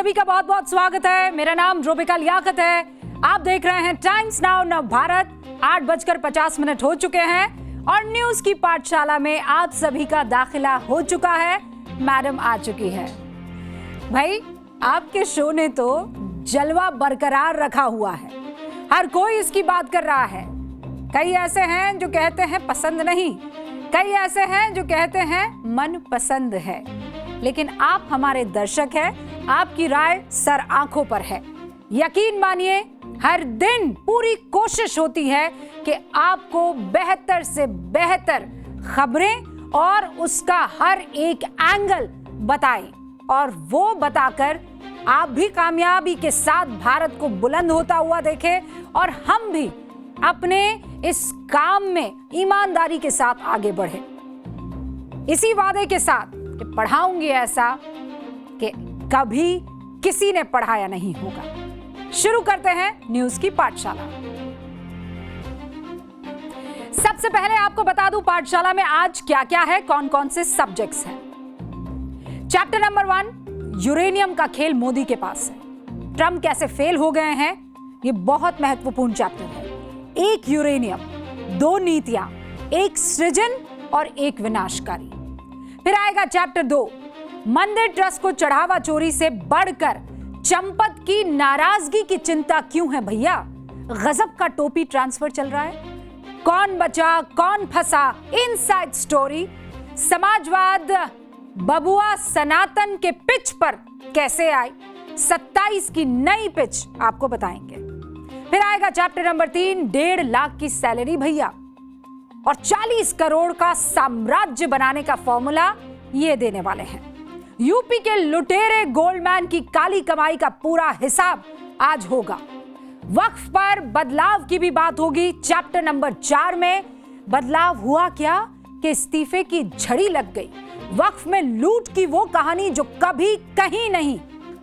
सभी का बहुत बहुत स्वागत है। मेरा नाम रोबिका लियाकत है। आप देख रहे हैं टाइम्स नाउ नव भारत। 8:50 हो चुके हैं और न्यूज की पाठशाला में आप सभी का दाखिला हो चुका है। मैडम आ चुकी है। भाई, आपके शो ने तो जलवा बरकरार रखा हुआ है। हर कोई इसकी बात कर रहा है। कई ऐसे हैं जो कहते हैं पसंद नहीं, कई ऐसे हैं जो कहते हैं मन पसंद है, लेकिन आप हमारे दर्शक हैं। आपकी राय सर आंखों पर है। यकीन मानिए, हर दिन पूरी कोशिश होती है कि आपको बेहतर से बेहतर खबरें और उसका हर एक एंगल बताएं, और वो बताकर आप भी कामयाबी के साथ भारत को बुलंद होता हुआ देखें और हम भी अपने इस काम में ईमानदारी के साथ आगे बढ़े। इसी वादे के साथ कि पढ़ाऊंगी ऐसा कि कभी किसी ने पढ़ाया नहीं होगा। शुरू करते हैं न्यूज की पाठशाला। सबसे पहले आपको बता दूं पाठशाला में आज क्या क्या है, कौन कौन से सब्जेक्ट्स हैं। चैप्टर नंबर 1, यूरेनियम का खेल मोदी के पास है। ट्रंप कैसे फेल हो गए हैं, ये बहुत महत्वपूर्ण चैप्टर है। एक यूरेनियम, दो नीतियां, एक सृजन और एक विनाशकारी। फिर आएगा चैप्टर 2, मंदिर ट्रस्ट को चढ़ावा चोरी से बढ़कर चंपत की नाराजगी की चिंता क्यों है भैया। गजब का टोपी ट्रांसफर चल रहा है। कौन बचा कौन फंसा, इनसाइड स्टोरी। समाजवाद बबुआ सनातन के पिच पर कैसे आई, 27 की नई पिच आपको बताएंगे। फिर आएगा चैप्टर नंबर 3, 1.5 लाख की सैलरी भैया और 40 करोड़ का साम्राज्य बनाने का फॉर्मूला ये देने वाले हैं। यूपी के लुटेरे गोल्डमैन की काली कमाई का पूरा हिसाब आज होगा। वक्फ पर बदलाव की भी बात होगी। चैप्टर नंबर 4 में बदलाव हुआ क्या कि इस्तीफे की झड़ी लग गई। वक्फ में लूट की वो कहानी जो कभी कहीं नहीं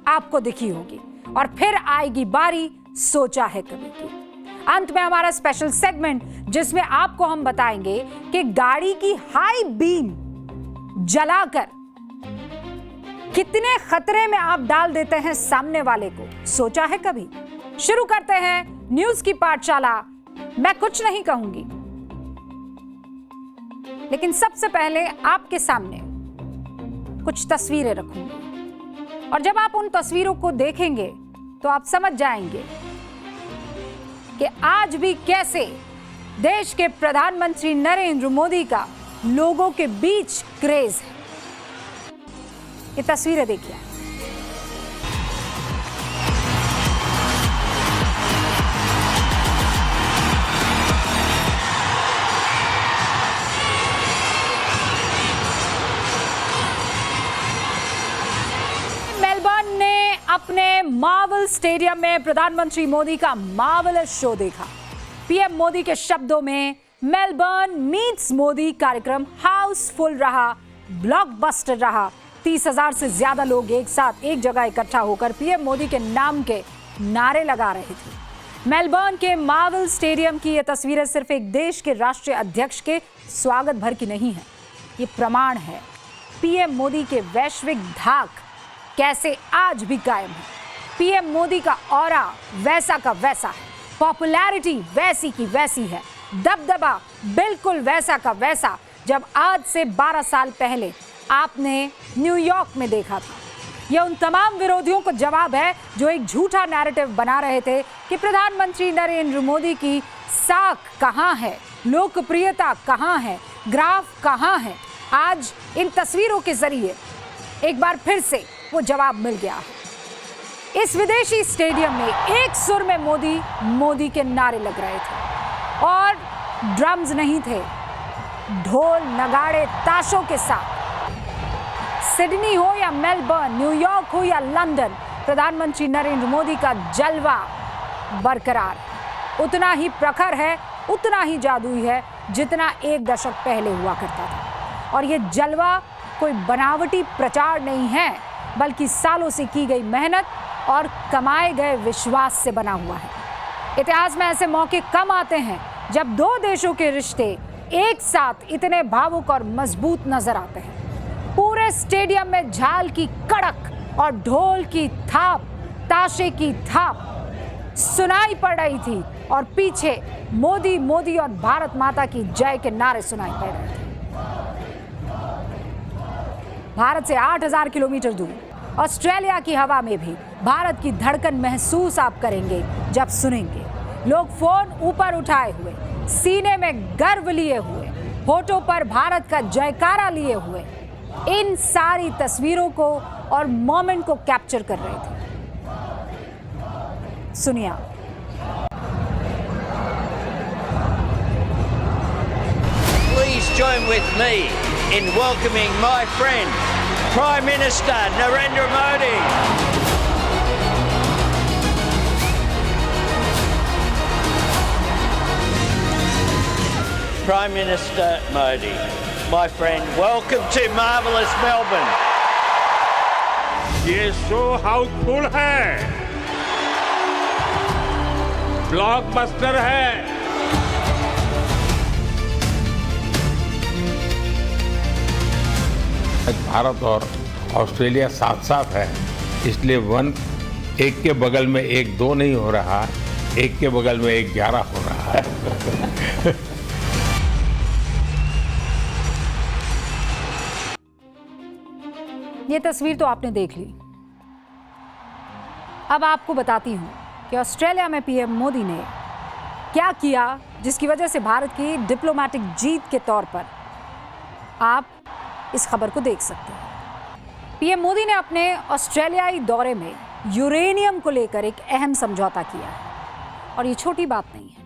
आपको दिखी होगी। और फिर आएगी बारी सोचा है कभी की। अंत में हमारा स्पेशल सेगमेंट, जिसमें आपको हम बताएंगे कि गाड़ी की हाई बीम जलाकर कितने खतरे में आप डाल देते हैं सामने वाले को। सोचा है कभी। शुरू करते हैं न्यूज की पाठशाला। मैं कुछ नहीं कहूंगी, लेकिन सबसे पहले आपके सामने कुछ तस्वीरें रखूंगी, और जब आप उन तस्वीरों को देखेंगे तो आप समझ जाएंगे कि आज भी कैसे देश के प्रधानमंत्री नरेंद्र मोदी का लोगों के बीच क्रेज है। ये तस्वीरें देखिए। मेलबर्न ने अपने मार्वल स्टेडियम में प्रधानमंत्री मोदी का मार्वलस शो देखा। पीएम मोदी के शब्दों में, मेलबर्न मीट्स मोदी कार्यक्रम हाउसफुल रहा, ब्लॉकबस्टर रहा। 30,000 से ज्यादा लोग एक साथ एक जगह इकट्ठा होकर पीएम मोदी के नाम के नारे लगा रहे थे। मेलबर्न के मार्वल स्टेडियम की ये तस्वीरें सिर्फ एक देश के राष्ट्रीय अध्यक्ष के स्वागत भर की नहीं है। ये प्रमाण है पीएम मोदी के वैश्विक धाक कैसे आज भी कायम है। पीएम मोदी का ऑरा वैसा का वैसा है, पॉपुलैरिटी वैसी की वैसी है, दबदबा बिल्कुल वैसा का वैसा जब आज से 12 साल पहले आपने न्यूयॉर्क में देखा था। यह उन तमाम विरोधियों को जवाब है जो एक झूठा नैरेटिव बना रहे थे कि प्रधानमंत्री नरेंद्र मोदी की साख कहां है, लोकप्रियता कहां है, ग्राफ कहां है। आज इन तस्वीरों के जरिए एक बार फिर से वो जवाब मिल गया है। इस विदेशी स्टेडियम में एक सुर में मोदी मोदी के नारे लग रहे थे, और ड्रम्स नहीं थे, ढोल नगाड़े ताशों के साथ। सिडनी हो या मेलबर्न, न्यूयॉर्क हो या लंदन, प्रधानमंत्री नरेंद्र मोदी का जलवा बरकरार उतना ही प्रखर है, उतना ही जादुई है जितना एक दशक पहले हुआ करता था। और ये जलवा कोई बनावटी प्रचार नहीं है, बल्कि सालों से की गई मेहनत और कमाए गए विश्वास से बना हुआ है। इतिहास में ऐसे मौके कम आते हैं जब दो देशों के रिश्ते एक साथ इतने भावुक और मजबूत नजर आते हैं। पूरे स्टेडियम में झाल की कड़क और ढोल की थाप, ताशे की थाप सुनाई पड़ रही थी और पीछे मोदी मोदी और भारत माता की जय के नारे सुनाई पड़ रहे थे। भारत से 8000 किलोमीटर दूर ऑस्ट्रेलिया की हवा में भी भारत की धड़कन महसूस आप करेंगे जब सुनेंगे। लोग फोन ऊपर उठाए हुए, सीने में गर्व लिए हुए, होठों पर भारत का जयकारा लिए हुए इन सारी तस्वीरों को और मोमेंट को कैप्चर कर रहे थे। सुनिए। Please join with me in welcoming my friend, Prime Minister Narendra Modi. Prime Minister Modi, my friend, welcome to marvellous Melbourne. ये शो हाउसफुल है, ब्लॉकबस्टर है। भारत और ऑस्ट्रेलिया साथ साथ है, इसलिए एक के बगल में 1-2 नहीं हो रहा, एक के बगल में 1-11 हो रहा है। ये तस्वीर तो आपने देख ली। अब आपको बताती हूं कि ऑस्ट्रेलिया में पीएम मोदी ने क्या किया जिसकी वजह से भारत की डिप्लोमेटिक जीत के तौर पर आप इस खबर को देख सकते हैं। पीएम मोदी ने अपने ऑस्ट्रेलियाई दौरे में यूरेनियम को लेकर एक अहम समझौता किया है और ये छोटी बात नहीं है।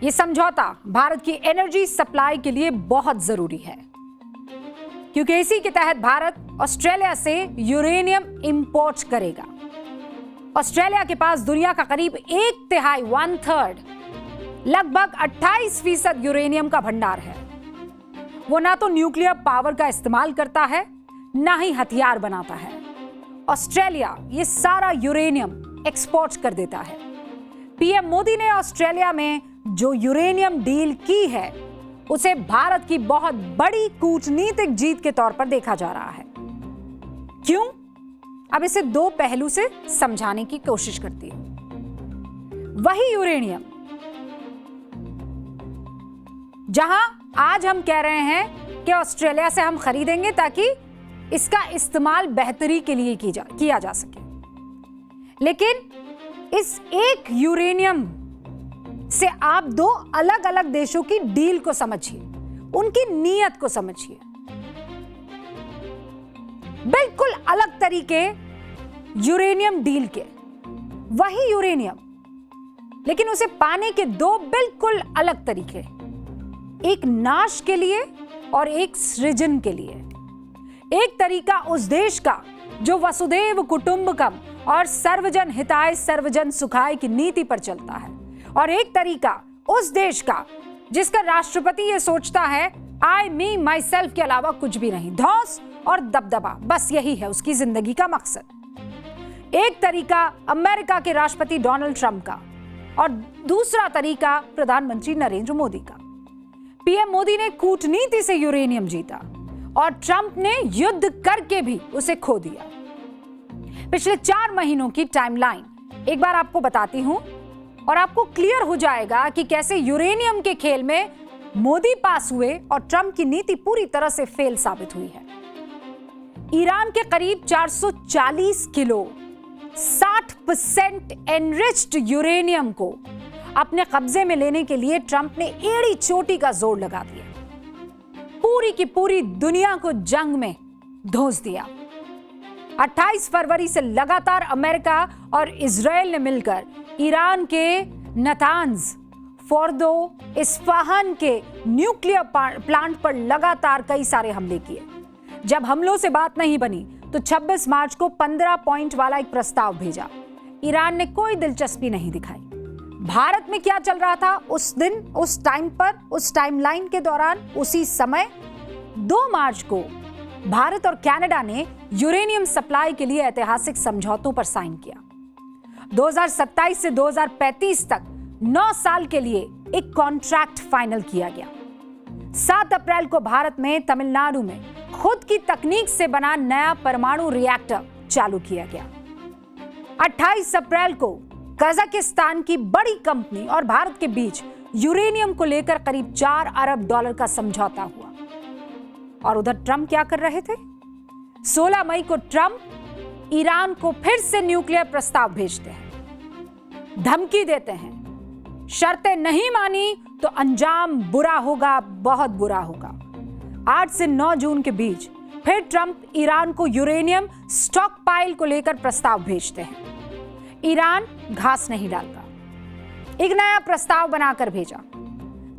ये समझौता भारत की एनर्जी सप्लाई के लिए बहुत जरूरी है, क्योंकि इसी के तहत भारत ऑस्ट्रेलिया से यूरेनियम इंपोर्ट करेगा। ऑस्ट्रेलिया के पास दुनिया का करीब 1/3 लगभग 28% यूरेनियम का भंडार है। वो ना तो न्यूक्लियर पावर का इस्तेमाल करता है, ना ही हथियार बनाता है। ऑस्ट्रेलिया ये सारा यूरेनियम एक्सपोर्ट कर देता है। पीएम मोदी ने ऑस्ट्रेलिया में जो यूरेनियम डील की है उसे भारत की बहुत बड़ी कूटनीतिक जीत के तौर पर देखा जा रहा है। क्यों? अब इसे 2 पहलू से समझाने की कोशिश करती हूं। वही यूरेनियम जहां आज हम कह रहे हैं कि ऑस्ट्रेलिया से हम खरीदेंगे ताकि इसका इस्तेमाल बेहतरी के लिए किया जा सके, लेकिन इस एक यूरेनियम से आप 2 अलग अलग देशों की डील को समझिए, उनकी नीयत को समझिए। बिल्कुल अलग तरीके यूरेनियम डील के, वही यूरेनियम, लेकिन उसे पाने के 2 बिल्कुल अलग तरीके, एक नाश के लिए और एक सृजन के लिए। एक तरीका उस देश का जो वसुधैव कुटुंबकम और सर्वजन हिताय सर्वजन सुखाय की नीति पर चलता है, और एक तरीका उस देश का जिसका राष्ट्रपति ये सोचता है आई मी माई सेल्फ के अलावा कुछ भी नहीं, धौंस और दबदबा, बस यही है उसकी जिंदगी का मकसद। एक तरीका अमेरिका के राष्ट्रपति डोनाल्ड ट्रंप का और दूसरा तरीका प्रधानमंत्री नरेंद्र मोदी का। पीएम मोदी ने कूटनीति से यूरेनियम जीता और ट्रंप ने युद्ध करके भी उसे खो दिया। पिछले 4 महीनों की टाइमलाइन एक बार आपको बताती हूं और आपको क्लियर हो जाएगा कि कैसे यूरेनियम के खेल में मोदी पास हुए और ट्रंप की नीति पूरी तरह से फेल साबित हुई है। ईरान के करीब 440 किलो 60% एनरिच्ड यूरेनियम को अपने कब्जे में लेने के लिए ट्रंप ने एड़ी चोटी का जोर लगा दिया, पूरी की पूरी दुनिया को जंग में धोस दिया। 28 फरवरी से लगातार अमेरिका और इजराइल ने मिलकर ईरान के नतांज, फोर्दो, इस्फहान के न्यूक्लियर प्लांट पर लगातार कई सारे हमले किए। जब हमलों से बात नहीं बनी तो 26 मार्च को 15 पॉइंट वाला एक प्रस्ताव भेजा। ईरान ने कोई दिलचस्पी नहीं दिखाई। भारत में क्या चल रहा था उस दिन, उस टाइम पर, उस टाइमलाइन के दौरान, उसी समय 2 मार्च को भारत और कनाडा ने यूरेनियम सप्लाई के लिए ऐतिहासिक समझौतों पर साइन किया। 2027 से 2035 तक 9 साल के लिए एक कॉन्ट्रैक्ट फाइनल किया गया। 7 अप्रैल को भारत में तमिलनाडु में खुद की तकनीक से बना नया परमाणु रिएक्टर चालू किया गया। 28 अप्रैल को कजाकिस्तान की बड़ी कंपनी और भारत के बीच यूरेनियम को लेकर करीब $4 अरब का समझौता हुआ। और उधर ट्रंप क्या कर रहे थे? 16 मई को ट्रंप ईरान को फिर से न्यूक्लियर प्रस्ताव भेजते हैं, धमकी देते हैं, शर्तें नहीं मानी तो अंजाम बुरा होगा, बहुत बुरा होगा। 8 से 9 जून के बीच फिर ट्रंप ईरान को यूरेनियम स्टॉक पाइल को लेकर प्रस्ताव भेजते हैं। ईरान घास नहीं डालता, एक नया प्रस्ताव बनाकर भेजा।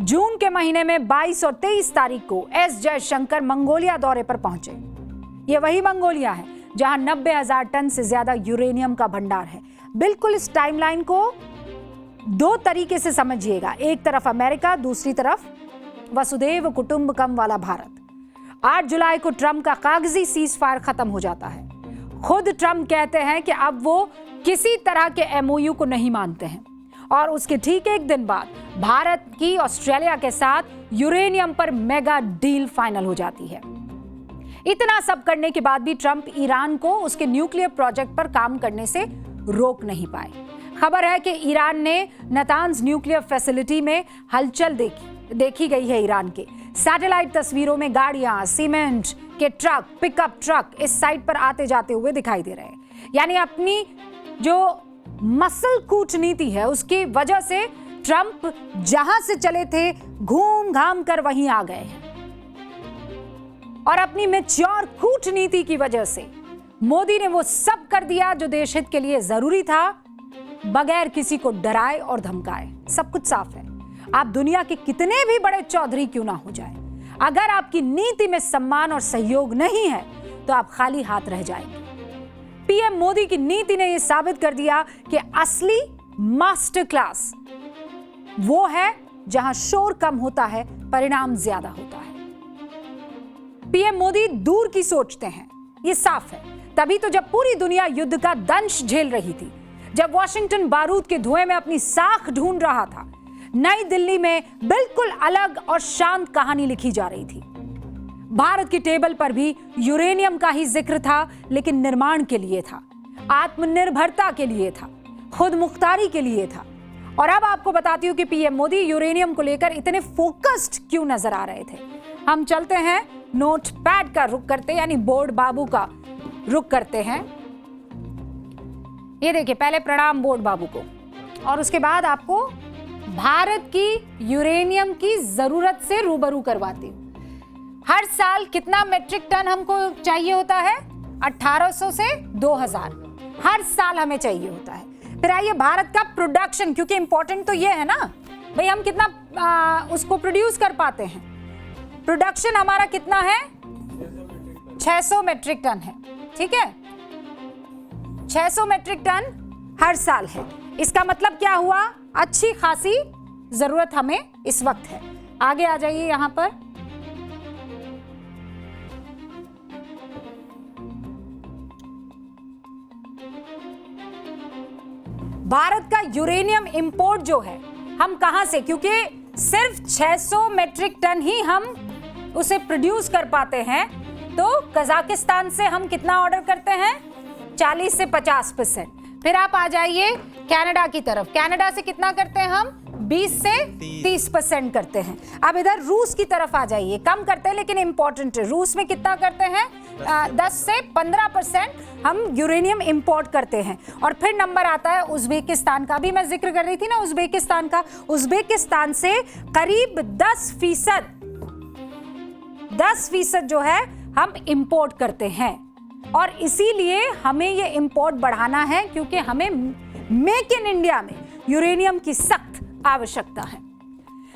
जून के महीने में 22 और 23 तारीख को एस जयशंकर मंगोलिया दौरे पर पहुंचे। यह वही मंगोलिया है जहां 90,000 टन से ज्यादा यूरेनियम का भंडार है। बिल्कुल इस टाइमलाइन को 2 तरीके से समझिएगा, एक तरफ अमेरिका, दूसरी तरफ वसुदेव कुटुंबकम वाला भारत। 8 जुलाई को ट्रंप का कागजी सीज फायर खत्म हो जाता है। खुद ट्रंप कहते हैं कि अब वो किसी तरह के एमओयू को नहीं मानते हैं और उसके ठीक एक दिन बाद भारत की ऑस्ट्रेलिया के साथ यूरेनियम पर मेगा डील फाइनल हो जाती है। इतना सब करने के बाद भी ट्रंप ईरान को उसके न्यूक्लियर प्रोजेक्ट पर काम करने से रोक नहीं पाए। खबर है कि ईरान ने नतान्ज न्यूक्लियर फैसिलिटी में हलचल देखी गई है। ईरान के सैटेलाइट तस्वीरों में गाड़ियां, सीमेंट के ट्रक, पिकअप ट्रक इस साइट पर आते जाते हुए दिखाई दे रहे हैं। यानी अपनी जो मसल कूटनीति है उसकी वजह से ट्रंप जहां से चले थे घूम घाम कर वहीं आ गए हैं। और अपनी मैच्योर कूटनीति की वजह से मोदी ने वो सब कर दिया जो देश हित के लिए जरूरी था, बगैर किसी को डराए और धमकाए। सब कुछ साफ है। आप दुनिया के कितने भी बड़े चौधरी क्यों ना हो जाए, अगर आपकी नीति में सम्मान और सहयोग नहीं है तो आप खाली हाथ रह जाएंगे। पीएम मोदी की नीति ने यह साबित कर दिया कि असली मास्टर क्लास वो है जहां शोर कम होता है, परिणाम ज्यादा होता है। पीएम मोदी दूर की सोचते हैं, ये साफ है। तभी तो जब पूरी दुनिया युद्ध का दंश झेल रही थी, जब वॉशिंगटन बारूद के धुएं में अपनी साख ढूंढ रहा था, नई दिल्ली में बिल्कुल अलग और शांत कहानी लिखी जा रही थी। भारत की टेबल पर भी यूरेनियम का ही जिक्र था, लेकिन निर्माण के लिए था, आत्मनिर्भरता के लिए था, खुद मुख्तारी के लिए था। और अब आपको बताती हूं कि पीएम मोदी यूरेनियम को लेकर इतने फोकस्ड क्यों नजर आ रहे थे। हम चलते हैं नोटपैड का रुख करते, यानी बोर्ड बाबू का रुख करते हैं। ये देखिए, पहले प्रणाम बोर्ड बाबू को, और उसके बाद आपको भारत की यूरेनियम की जरूरत से रूबरू करवाती हूं। हर साल कितना मेट्रिक टन हमको चाहिए होता है? 1800 से 2000 हर साल हमें चाहिए होता है। फिर आइए भारत का प्रोडक्शन, क्योंकि इंपॉर्टेंट तो ये है ना भाई, हम कितना उसको प्रोड्यूस कर पाते हैं। प्रोडक्शन हमारा कितना है? 600 मेट्रिक टन है। ठीक है, 600 मेट्रिक टन हर साल है। इसका मतलब क्या हुआ? अच्छी खासी जरूरत हमें इस वक्त है। आगे आ जाइए यहां पर। भारत का यूरेनियम इंपोर्ट जो है, हम कहां से, क्योंकि सिर्फ 600 मेट्रिक टन ही हम उसे प्रोड्यूस कर पाते हैं, तो कजाकिस्तान से हम कितना ऑर्डर करते हैं? 40 से 50%। फिर आप आ जाइए कनाडा की तरफ। कनाडा से कितना करते हैं हम? 20 से 30% करते हैं। अब इधर रूस की तरफ आ जाइए, कम करते हैं लेकिन इंपॉर्टेंट है। रूस में कितना करते हैं? 10 से 15% हम यूरेनियम इंपोर्ट करते हैं। और फिर नंबर आता है उज्बेकिस्तान का, भी मैं जिक्र कर रही थी ना उज्बेकिस्तान का। उज्बेकिस्तान से करीब 10% जो है हम इंपोर्ट करते हैं। और इसीलिए हमें ये इंपोर्ट बढ़ाना है, क्योंकि हमें मेक इन इंडिया में यूरेनियम की सख्त आवश्यकता है।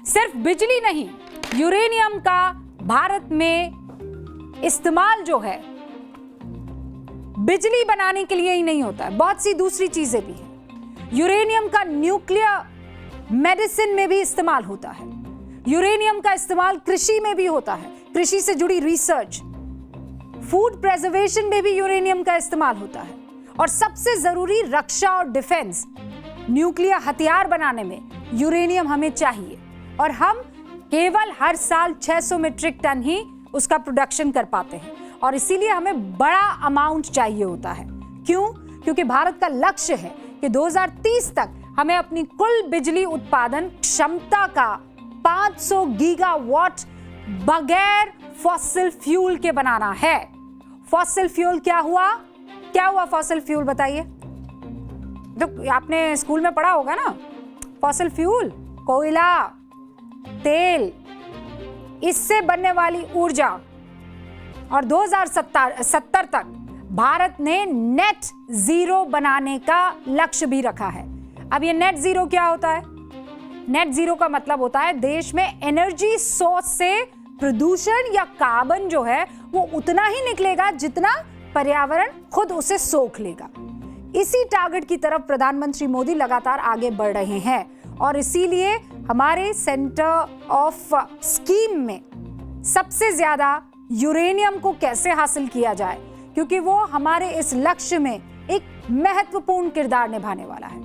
सिर्फ बिजली नहीं, यूरेनियम का भारत में इस्तेमाल जो है बिजली बनाने के लिए ही नहीं होता है, बहुत सी दूसरी चीजें भी हैं। यूरेनियम का न्यूक्लियर मेडिसिन में भी इस्तेमाल होता है। यूरेनियम का इस्तेमाल कृषि में भी होता है, कृषि से जुड़ी रिसर्च, फूड प्रिजर्वेशन में भी यूरेनियम का इस्तेमाल होता है। और सबसे जरूरी रक्षा और डिफेंस, न्यूक्लियर हथियार बनाने में यूरेनियम हमें चाहिए। और हम केवल हर साल 600 मीट्रिक टन ही उसका प्रोडक्शन कर पाते हैं और इसीलिए हमें बड़ा अमाउंट चाहिए होता है। क्यों? क्योंकि भारत का लक्ष्य है कि 2030 तक हमें अपनी कुल बिजली उत्पादन क्षमता का 500 गीगावाट बगैर फॉसिल फ्यूल के बनाना है। फॉसिल फ्यूल क्या हुआ? क्या हुआ फॉसिल फ्यूल बताइए? तो आपने स्कूल में पढ़ा होगा ना, फॉसिल फ्यूल कोयला, तेल, इससे बनने वाली ऊर्जा। और 2070 तक भारत ने नेट जीरो बनाने का लक्ष्य भी रखा है। अब ये नेट जीरो क्या होता है? नेट जीरो का मतलब होता है देश में एनर्जी सोर्स से प्रदूषण या कार्बन जो है वो उतना ही निकलेगा जितना पर्यावरण खुद उसे सोख लेगा। इसी टारगेट की तरफ प्रधानमंत्री मोदी लगातार आगे बढ़ रहे हैं और इसीलिए हमारे सेंटर ऑफ स्कीम में सबसे ज्यादा यूरेनियम को कैसे हासिल किया जाए, क्योंकि वो हमारे इस लक्ष्य में एक महत्वपूर्ण किरदार निभाने वाला है।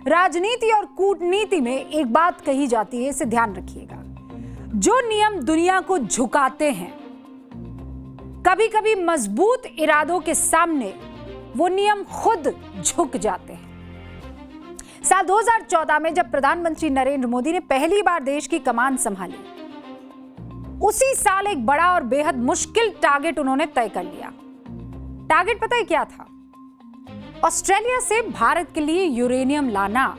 राजनीति और कूटनीति में एक बात कही जाती है, इसे ध्यान रखिएगा। जो नियम दुनिया को झुकाते हैं, कभी कभी मजबूत इरादों के सामने वो नियम खुद झुक जाते हैं। साल 2014 में जब प्रधानमंत्री नरेंद्र मोदी ने पहली बार देश की कमान संभाली, उसी साल एक बड़ा और बेहद मुश्किल टारगेट उन्होंने तय कर लिया। टारगेट पता है क्या था? ऑस्ट्रेलिया से भारत के लिए यूरेनियम लाना,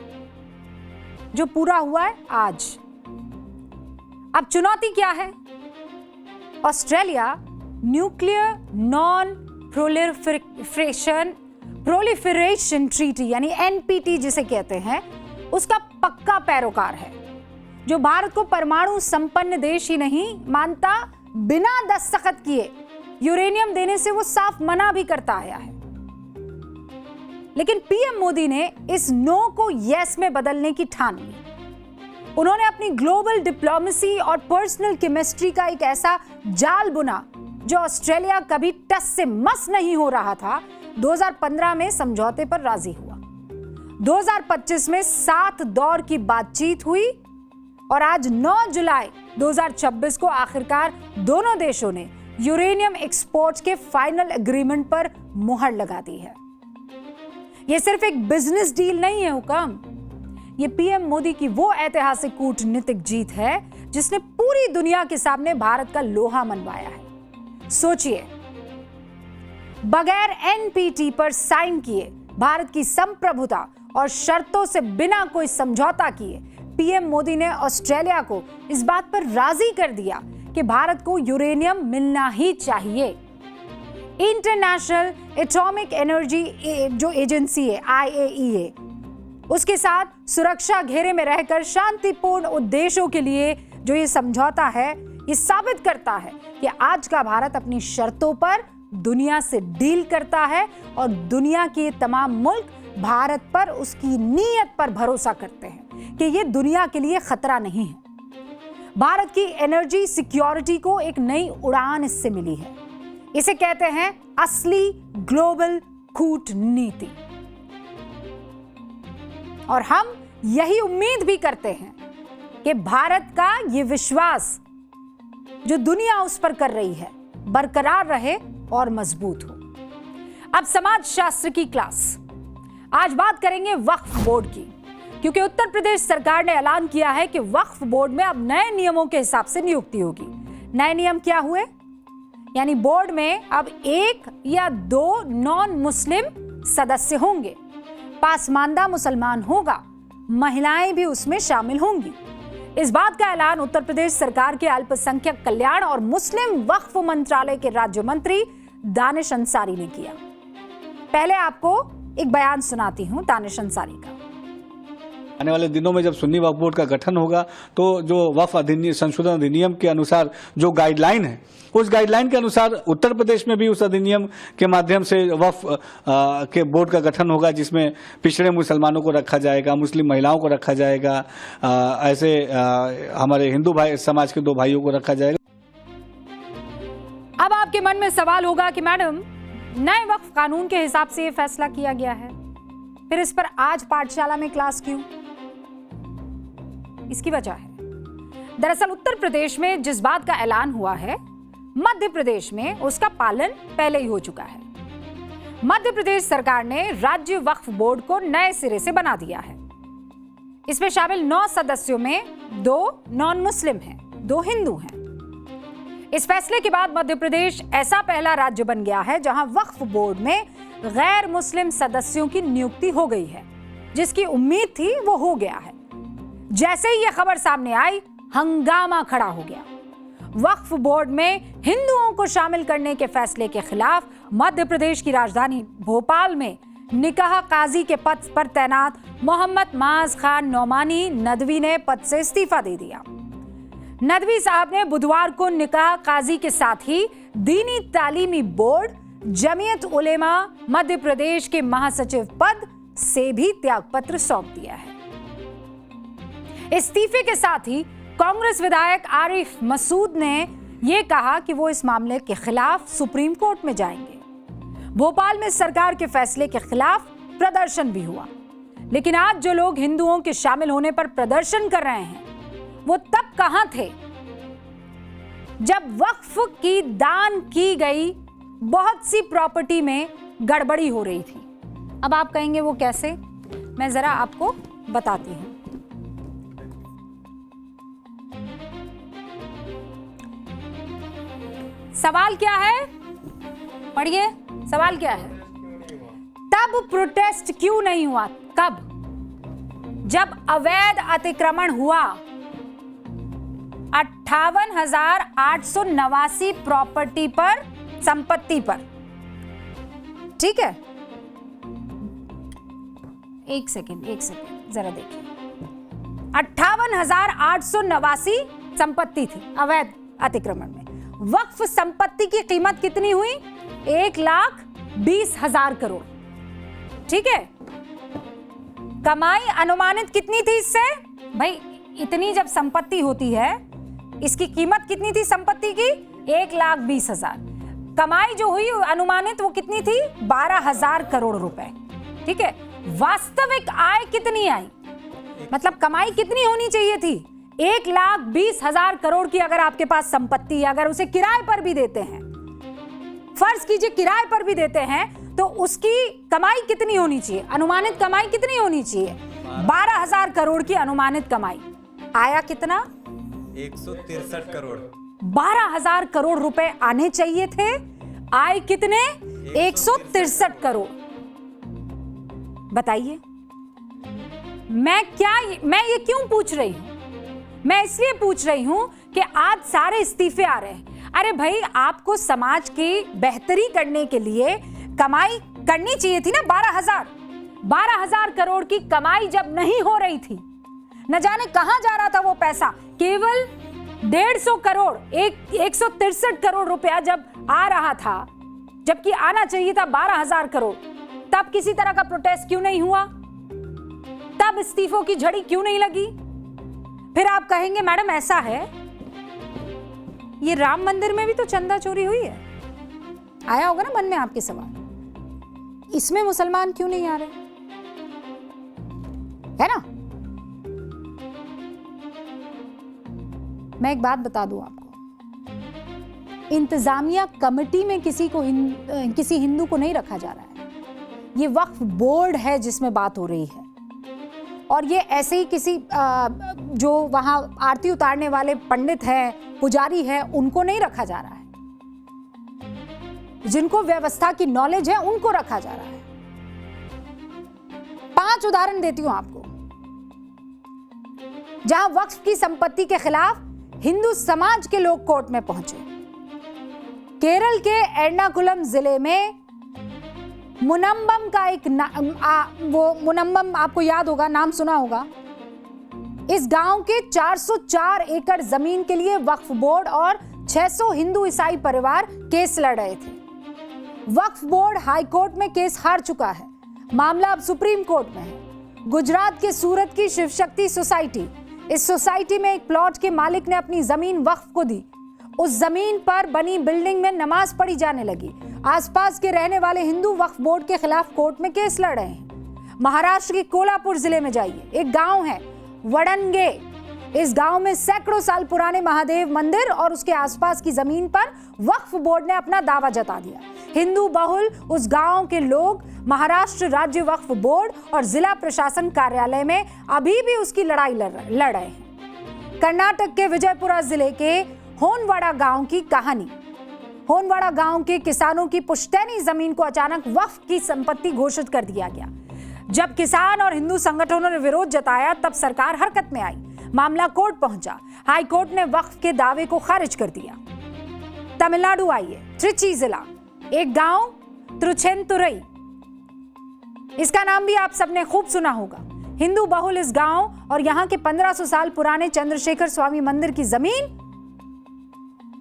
जो पूरा हुआ है आज। अब चुनौती क्या है? Australia nuclear non proliferation treaty यानी एनपीटी जिसे कहते हैं, उसका पक्का पैरोकार है, जो भारत को परमाणु संपन्न देश ही नहीं मानता, बिना दस्तखत किए यूरेनियम देने से वो साफ मना भी करता आया है। लेकिन पीएम मोदी ने इस नो को यस में बदलने की ठान ली। उन्होंने अपनी ग्लोबल डिप्लोमेसी और पर्सनल केमिस्ट्री का एक ऐसा जाल बुना जो ऑस्ट्रेलिया कभी टस से मस नहीं हो रहा था। 2015 में समझौते पर राजी हुआ, 2025 में 7 दौर की बातचीत हुई और आज 9 जुलाई 2026 को आखिरकार दोनों देशों ने यूरेनियम एक्सपोर्ट्स के फाइनल एग्रीमेंट पर मुहर लगा दी है। यह सिर्फ एक बिजनेस डील नहीं है हुकम, ये पीएम मोदी की वो ऐतिहासिक कूटनीतिक जीत है जिसने पूरी दुनिया के सामने भारत का लोहा मनवाया है। सोचिए, बगैर एनपीटी पर साइन किए, भारत की संप्रभुता और शर्तों से बिना कोई समझौता किए, पीएम मोदी ने ऑस्ट्रेलिया को इस बात पर राजी कर दिया कि भारत को यूरेनियम मिलना ही चाहिए। इंटरनेशनल एटॉमिक एनर्जी जो एजेंसी है IAEA, उसके साथ सुरक्षा घेरे में रहकर शांतिपूर्ण उद्देश्यों के लिए जो ये समझौता है, ये साबित करता है कि आज का भारत अपनी शर्तों पर दुनिया से डील करता है और दुनिया के तमाम मुल्क भारत पर उसकी नीयत पर भरोसा करते हैं कि ये दुनिया के लिए खतरा नहीं है। भारत की एनर्जी सिक्योरिटी को एक नई उड़ान इससे मिली है। इसे कहते हैं असली ग्लोबल कूटनीति। और हम यही उम्मीद भी करते हैं कि भारत का ये विश्वास जो दुनिया उस पर कर रही है बरकरार रहे और मजबूत हो। अब समाज शास्त्र की क्लास। आज बात करेंगे वक्फ बोर्ड की, क्योंकि उत्तर प्रदेश सरकार ने ऐलान किया है कि वक्फ बोर्ड में अब नए नियमों के हिसाब से नियुक्ति होगी। नए नियम क्या हुए? यानी बोर्ड में अब 1 या 2 नॉन मुस्लिम सदस्य होंगे, पासमानदा मुसलमान होगा, महिलाएं भी उसमें शामिल होंगी। इस बात का ऐलान उत्तर प्रदेश सरकार के अल्पसंख्यक कल्याण और मुस्लिम वक्फ मंत्रालय के राज्य मंत्री दानिश अंसारी ने किया। पहले आपको एक बयान सुनाती हूं दानिश अंसारी का। आने वाले दिनों में जब सुन्नी वक्फ बोर्ड का गठन होगा तो जो वक्फ अधिनियम संशोधन अधिनियम के अनुसार जो गाइडलाइन है, उस गाइडलाइन के अनुसार उत्तर प्रदेश में भी उस अधिनियम के माध्यम से वक्फ के बोर्ड का गठन होगा, जिसमें पिछड़े मुसलमानों को रखा जाएगा, मुस्लिम महिलाओं को रखा जाएगा, ऐसे हमारे हिंदू भाई समाज के 2 भाइयों को रखा जाएगा। अब आपके मन में सवाल होगा कि मैडम, नए वक्फ कानून के हिसाब से यह फैसला किया गया है, फिर इस पर आज पाठशाला में क्लास क्यों? इसकी वजह है, दरअसल उत्तर प्रदेश में जिस बात का ऐलान हुआ है, मध्य प्रदेश में उसका पालन पहले ही हो चुका है। मध्य प्रदेश सरकार ने राज्य वक्फ बोर्ड को नए सिरे से बना दिया है। इसमें शामिल 9 सदस्यों में 2 नॉन मुस्लिम हैं, 2 हिंदू हैं। इस फैसले के बाद मध्य प्रदेश ऐसा पहला राज्य बन गया है जहां वक्फ बोर्ड में गैर मुस्लिम सदस्यों की नियुक्ति हो गई है। जिसकी उम्मीद थी वो हो गया है। जैसे ही यह खबर सामने आई, हंगामा खड़ा हो गया। वक्फ बोर्ड में हिंदुओं को शामिल करने के फैसले के खिलाफ मध्य प्रदेश की राजधानी भोपाल में निकाह काजी के पद पर तैनात मोहम्मद माज खान नौमानी नदवी ने पद से इस्तीफा दे दिया। नदवी साहब ने बुधवार को निकाह काजी के साथ ही दीनी तालीमी बोर्ड जमीयत उलेमा मध्य प्रदेश के महासचिव पद से भी त्यागपत्र सौंप दिया है। इस्तीफे के साथ ही कांग्रेस विधायक आरिफ मसूद ने यह कहा कि वो इस मामले के खिलाफ सुप्रीम कोर्ट में जाएंगे। भोपाल में सरकार के फैसले के खिलाफ प्रदर्शन भी हुआ, लेकिन आज जो लोग हिंदुओं के शामिल होने पर प्रदर्शन कर रहे हैं वो तब कहां थे जब वक्फ की दान की गई बहुत सी प्रॉपर्टी में गड़बड़ी हो रही थी। अब आप कहेंगे वो कैसे, मैं जरा आपको बताती हूं। सवाल क्या है, पढ़िए सवाल क्या है। तब प्रोटेस्ट क्यों नहीं हुआ? कब? जब अवैध अतिक्रमण हुआ। 58,889 प्रॉपर्टी पर, संपत्ति पर, ठीक है। एक सेकेंड जरा देखिए। 58,889 संपत्ति थी अवैध अतिक्रमण में। वक्फ संपत्ति की कीमत कितनी हुई? 1,20,000 करोड़, ठीक है। कमाई अनुमानित कितनी थी इससे? भाई इतनी जब संपत्ति होती है, इसकी कीमत कितनी थी संपत्ति की? 1,20,000। कमाई जो हुई अनुमानित वो कितनी थी? 12,000 करोड़ रुपए, ठीक है। वास्तविक आय कितनी आई, मतलब कमाई कितनी होनी चाहिए थी? 1,20,000 करोड़ की अगर आपके पास संपत्ति है, अगर उसे किराए पर भी देते हैं, फर्ज कीजिए किराए पर भी देते हैं, तो उसकी कमाई कितनी होनी चाहिए? अनुमानित कमाई कितनी होनी चाहिए? 12,000 करोड़ की अनुमानित कमाई। आया कितना? 163 करोड़। 12,000 करोड़ रुपए आने चाहिए थे, आए कितने? 163 करोड़। बताइए मैं ये क्यों पूछ रही हूं? मैं इसलिए पूछ रही हूं कि आज सारे इस्तीफे आ रहे हैं। अरे भाई, आपको समाज की बेहतरी करने के लिए कमाई करनी चाहिए थी ना। 12,000 करोड़ की कमाई जब नहीं हो रही थी, न जाने कहां जा रहा था वो पैसा। केवल 150 करोड़, 163 करोड़ रुपया जब आ रहा था, जबकि आना चाहिए था 12,000 करोड़, तब किसी तरह का प्रोटेस्ट क्यों नहीं हुआ? तब इस्तीफों की झड़ी क्यों नहीं लगी? फिर आप कहेंगे मैडम ऐसा है, ये राम मंदिर में भी तो चंदा चोरी हुई है। आया होगा ना मन में आपके सवाल, इसमें मुसलमान क्यों नहीं आ रहे, है ना? मैं एक बात बता दूं आपको, इंतजामिया कमेटी में किसी हिंदू को नहीं रखा जा रहा है। ये वक्फ बोर्ड है जिसमें बात हो रही है, और ये ऐसे ही किसी जो वहां आरती उतारने वाले पंडित हैं, पुजारी हैं, उनको नहीं रखा जा रहा है। जिनको व्यवस्था की नॉलेज है उनको रखा जा रहा है। 5 उदाहरण देती हूं आपको, जहां वक्फ की संपत्ति के खिलाफ हिंदू समाज के लोग कोर्ट में पहुंचे। केरल के एर्नाकुलम जिले में मुनम्बम का एक वो मुनम्बम आपको याद होगा, नाम सुना होगा। इस गांव के 404 एकड़ जमीन के लिए वक्फ बोर्ड और 600 हिंदू ईसाई परिवार केस लड़ रहे थे। वक्फ बोर्ड हाई कोर्ट में केस हार चुका है। मामला अब सुप्रीम कोर्ट में है। गुजरात के सूरत की शिव शक्ति सोसाइटी, इस सोसाइटी में एक प्लॉट के मालिक ने अपनी जमीन वक्फ को दी। उस जमीन पर बनी बिल्डिंग में नमाज पढ़ी जाने लगी। आसपास के रहने वाले हिंदू वक्फ बोर्ड के खिलाफ कोर्ट में केस लड़ रहे हैं। महाराष्ट्र के कोल्हापुर जिले में जाइए, एक गांव है वडनगे, इस गांव में सैकड़ों साल पुराने महादेव मंदिर और उसके आसपास की जमीन पर वक्फ बोर्ड ने अपना दावा जता दिया। हिंदू बहुल उस गांव के लोग महाराष्ट्र राज्य वक्फ बोर्ड और जिला प्रशासन कार्यालय में अभी भी उसकी लड़ाई लड़ रहे हैं। कर्नाटक के विजयपुरा जिले के होनवाड़ा गांव की कहानी। होनवाड़ा गांव के किसानों की पुश्तैनी जमीन को अचानक वक्फ की संपत्ति घोषित कर दिया गया। जब किसान और हिंदू संगठनों ने विरोध जताया तब सरकार हरकत में आई। मामला कोर्ट पहुंचा। हाई कोर्ट ने वक्फ के दावे को खारिज कर दिया। तमिलनाडु आइए, त्रिची जिला, एक गांव त्रिचेंतुरई, इसका नाम भी आप सबने खूब सुना होगा। हिंदू बहुल इस गांव और यहां के 1500 साल पुराने चंद्रशेखर स्वामी मंदिर की जमीन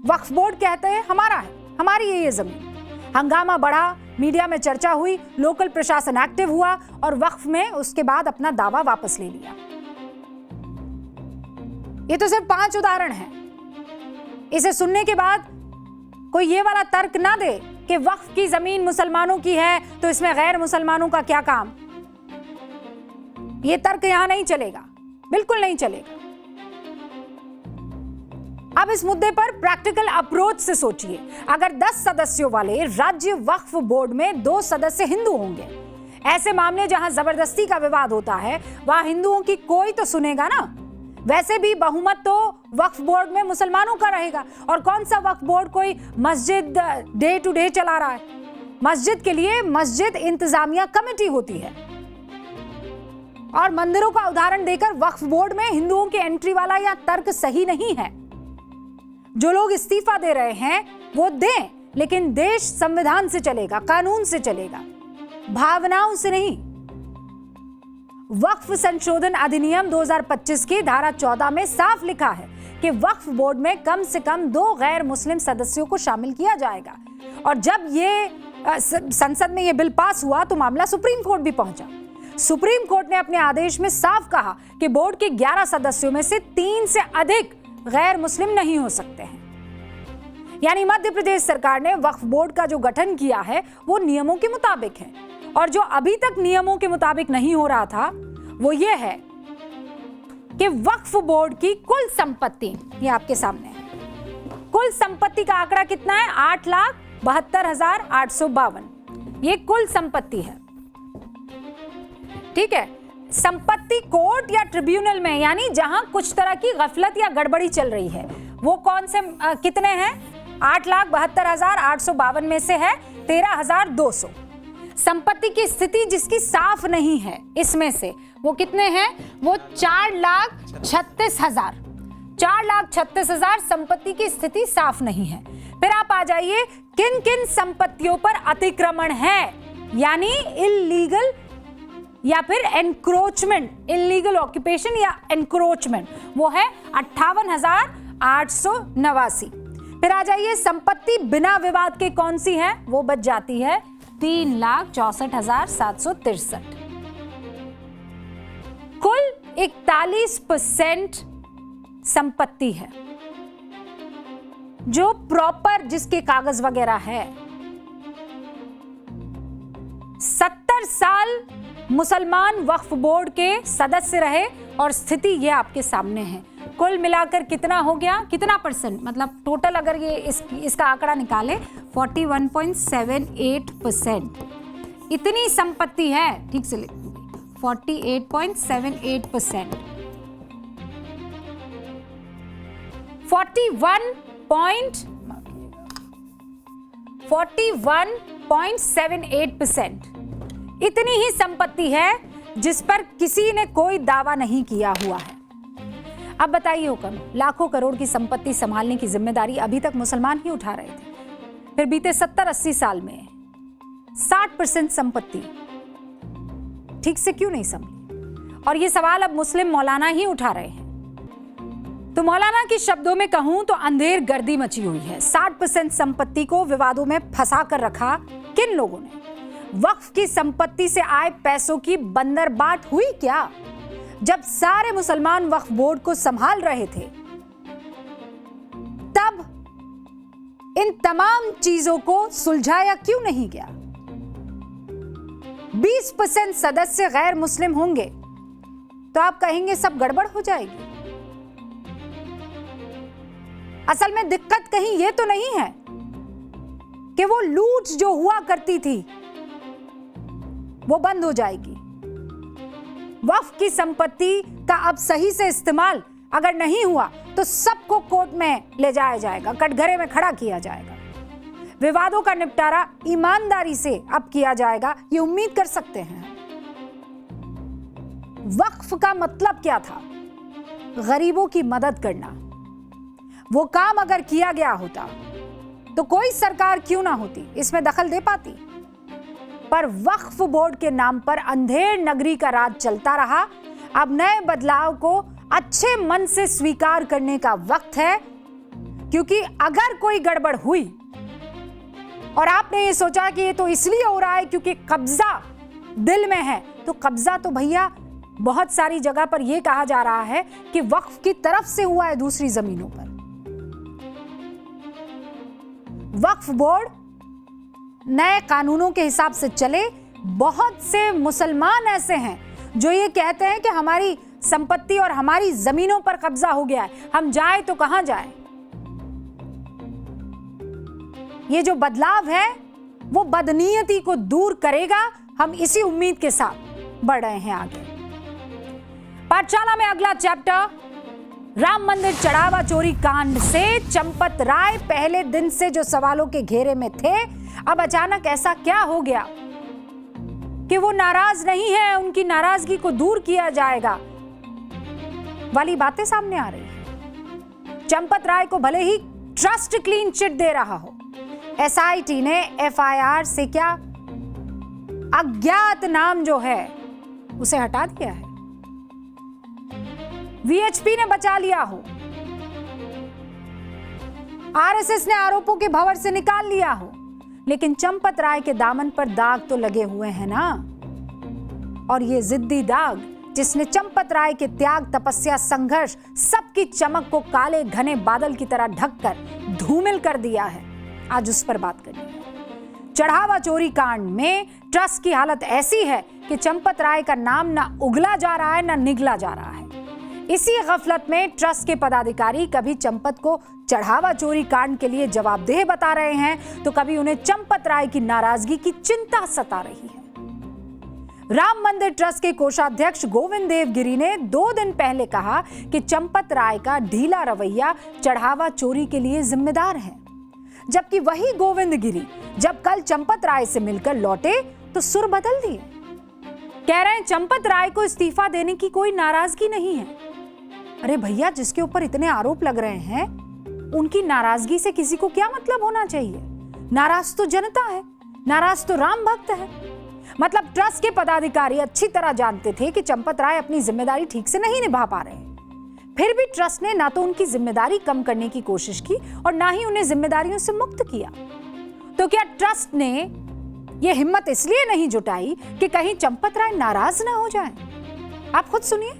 वक्फ बोर्ड कहते हैं हमारा है, हमारी है ये जमीन। हंगामा बढ़ा, मीडिया में चर्चा हुई, लोकल प्रशासन एक्टिव हुआ और वक्फ में उसके बाद अपना दावा वापस ले लिया। ये तो सिर्फ 5 उदाहरण हैं। इसे सुनने के बाद कोई ये वाला तर्क ना दे कि वक्फ की जमीन मुसलमानों की है तो इसमें गैर मुसलमानों का क्या काम। ये तर्क यहां नहीं चलेगा, बिल्कुल नहीं चलेगा। अब इस मुद्दे पर प्रैक्टिकल अप्रोच से सोचिए। अगर 10 सदस्यों वाले राज्य वक्फ बोर्ड में 2 सदस्य हिंदू होंगे, ऐसे मामले जहां जबरदस्ती का विवाद होता है वहां हिंदुओं की कोई तो सुनेगा ना। वैसे भी बहुमत तो वक्फ बोर्ड में मुसलमानों का रहेगा। और कौन सा वक्फ बोर्ड कोई मस्जिद डे टू डे चला रहा है। मस्जिद के लिए मस्जिद इंतजामिया कमेटी होती है। और मंदिरों का उदाहरण देकर वक्फ बोर्ड में हिंदुओं की एंट्री वाला यह तर्क सही नहीं है। जो लोग इस्तीफा दे रहे हैं वो दें, लेकिन देश संविधान से चलेगा, कानून से चलेगा, भावनाओं से नहीं। वक्फ संशोधन अधिनियम 2025 की धारा 14 में साफ लिखा है कि वक्फ बोर्ड में कम से कम 2 गैर मुस्लिम सदस्यों को शामिल किया जाएगा। और जब ये संसद में ये बिल पास हुआ तो मामला सुप्रीम कोर्ट भी पहुंचा। सुप्रीम कोर्ट ने अपने आदेश में साफ कहा कि बोर्ड के 11 सदस्यों में से 3 से अधिक गैर मुस्लिम नहीं हो सकते हैं। यानी मध्य प्रदेश सरकार ने वक्फ बोर्ड का जो गठन किया है वो नियमों के मुताबिक है। और जो अभी तक नियमों के मुताबिक नहीं हो रहा था वो ये है कि वक्फ बोर्ड की कुल संपत्ति, ये आपके सामने है, कुल संपत्ति का आंकड़ा कितना है? 8,72,852। ये कुल संपत्ति है, ठीक है। संपत्ति कोर्ट या ट्रिब्यूनल में, यानी जहां कुछ तरह की गफलत या गड़बड़ी चल रही है, वो कौन से कितने हैं? 8,72,852 में से है 13,200। संपत्ति की स्थिति जिसकी साफ नहीं है इसमें से वो कितने हैं? वो 4,36,000। 4,36,000 संपत्ति की स्थिति साफ नहीं है। फिर आप आ जाइए, किन किन संपत्तियों पर अतिक्रमण है, यानी इल्लीगल या फिर एनक्रोचमेंट, इल्लीगल ऑक्यूपेशन या एनक्रोचमेंट, वो है 58,889। फिर आ जाइए, संपत्ति बिना विवाद के कौन सी है? वो बच जाती है 3,64,763। कुल 41% संपत्ति है जो प्रॉपर, जिसके कागज वगैरह है। 70 साल मुसलमान वक्फ बोर्ड के सदस्य रहे और स्थिति ये आपके सामने है। कुल मिलाकर कितना हो गया? कितना परसेंट, मतलब टोटल अगर ये इसका आंकड़ा निकाले 41.78%। इतनी संपत्ति है, ठीक से लिख, 48.78%। 41.78%। इतनी ही संपत्ति है जिस पर किसी ने कोई दावा नहीं किया हुआ है। अब बताइए हुक्म, लाखों करोड़ की संपत्ति संभालने की जिम्मेदारी अभी तक मुसलमान ही उठा रहे थे। फिर बीते 70-80 साल में 60% संपत्ति ठीक से क्यों नहीं संभली? और ये सवाल अब मुस्लिम मौलाना ही उठा रहे हैं। तो मौलाना के शब्दों में कहूं तो अंधेर गर्दी मची हुई है। 60% संपत्ति को विवादों में फंसा कर रखा किन लोगों ने? वक्फ की संपत्ति से आए पैसों की बंदरबाट हुई क्या? जब सारे मुसलमान वक्फ बोर्ड को संभाल रहे थे तब इन तमाम चीजों को सुलझाया क्यों नहीं गया? 20% सदस्य गैर मुस्लिम होंगे तो आप कहेंगे सब गड़बड़ हो जाएगी। असल में दिक्कत कहीं ये तो नहीं है कि वो लूट जो हुआ करती थी वो बंद हो जाएगी। वक्फ की संपत्ति का अब सही से इस्तेमाल अगर नहीं हुआ तो सबको कोर्ट में ले जाया जाएगा, कटघरे में खड़ा किया जाएगा। विवादों का निपटारा ईमानदारी से अब किया जाएगा, ये उम्मीद कर सकते हैं। वक्फ का मतलब क्या था? गरीबों की मदद करना। वो काम अगर किया गया होता तो कोई सरकार क्यों ना होती इसमें दखल दे पाती, पर वक्फ बोर्ड के नाम पर अंधेर नगरी का राज चलता रहा। अब नए बदलाव को अच्छे मन से स्वीकार करने का वक्त है, क्योंकि अगर कोई गड़बड़ हुई और आपने ये सोचा कि ये तो इसलिए हो रहा है क्योंकि कब्जा दिल में है, तो कब्जा तो भैया बहुत सारी जगह पर यह कहा जा रहा है कि वक्फ की तरफ से हुआ है दूसरी जमीनों पर। वक्फ बोर्ड नए कानूनों के हिसाब से चले। बहुत से मुसलमान ऐसे हैं जो ये कहते हैं कि हमारी संपत्ति और हमारी जमीनों पर कब्जा हो गया है, हम जाए तो कहां जाए। ये जो बदलाव है वो बदनीयती को दूर करेगा। हम इसी उम्मीद के साथ बढ़ रहे हैं आगे। पाठशाला में अगला चैप्टर, राम मंदिर चढ़ावा चोरी कांड से चंपत राय पहले दिन से जो सवालों के घेरे में थे, अब अचानक ऐसा क्या हो गया कि वो नाराज नहीं है, उनकी नाराजगी को दूर किया जाएगा वाली बातें सामने आ रही है। चंपत राय को भले ही ट्रस्ट क्लीन चिट दे रहा हो, एसआईटी ने एफआईआर से क्या अज्ञात नाम जो है उसे हटा दिया है। वीएचपी ने बचा लिया हो, आरएसएस ने आरोपों के भंवर से निकाल लिया हो, लेकिन चंपत राय के दामन पर दाग तो लगे हुए हैं ना। और ये जिद्दी दाग जिसने चंपत राय के त्याग, तपस्या, संघर्ष, सबकी चमक को काले घने बादल की तरह ढककर धूमिल कर दिया है, आज उस पर बात करेंगे। चढ़ावा चोरी कांड में ट्रस्ट की हालत ऐसी है कि चंपत राय का नाम ना उगला जा रहा है ना निगला जा रहा है। इसी गफलत में ट्रस्ट के पदाधिकारी कभी चंपत को चढ़ावा चोरी कांड के लिए जवाबदेह बता रहे हैं, तो कभी उन्हें चंपत राय की नाराजगी की चिंता सता रही है। राम मंदिर ट्रस्ट के कोषाध्यक्ष गोविंद देवगिरी ने 2 दिन पहले कहा कि चंपत राय का ढीला रवैया चढ़ावा चोरी के लिए जिम्मेदार है, जबकि वही गोविंद गिरी जब कल चंपत राय से मिलकर लौटे तो सुर बदल दिए। कह रहे हैं चंपत राय को इस्तीफा देने की कोई नाराजगी नहीं है। अरे भैया, जिसके ऊपर इतने आरोप लग रहे हैं उनकी नाराजगी से किसी को क्या मतलब होना चाहिए? नाराज तो जनता है, नाराज तो राम भक्त है। मतलब ट्रस्ट के पदाधिकारी अच्छी तरह जानते थे कि चंपत राय अपनी जिम्मेदारी ठीक से नहीं निभा पा रहे हैं, फिर भी ट्रस्ट ने ना तो उनकी जिम्मेदारी कम करने की कोशिश की और ना ही उन्हें जिम्मेदारियों से मुक्त किया। तो क्या ट्रस्ट ने यह हिम्मत इसलिए नहीं जुटाई कि कहीं चंपत राय नाराज ना हो जाए? आप खुद सुनिए।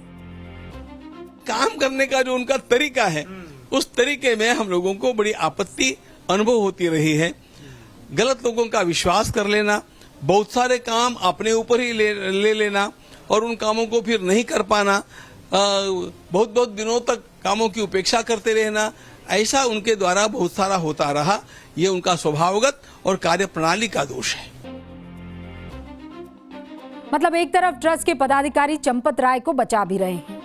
काम करने का जो उनका तरीका है, उस तरीके में हम लोगों को बड़ी आपत्ति अनुभव होती रही है। गलत लोगों का विश्वास कर लेना, बहुत सारे काम अपने ऊपर ही ले लेना और उन कामों को फिर नहीं कर पाना, बहुत बहुत दिनों तक कामों की उपेक्षा करते रहना, ऐसा उनके द्वारा बहुत सारा होता रहा। ये उनका स्वभावगत और कार्यप्रणाली का दोष है। मतलब एक तरफ ट्रस्ट के पदाधिकारी चंपत राय को बचा भी रहे हैं,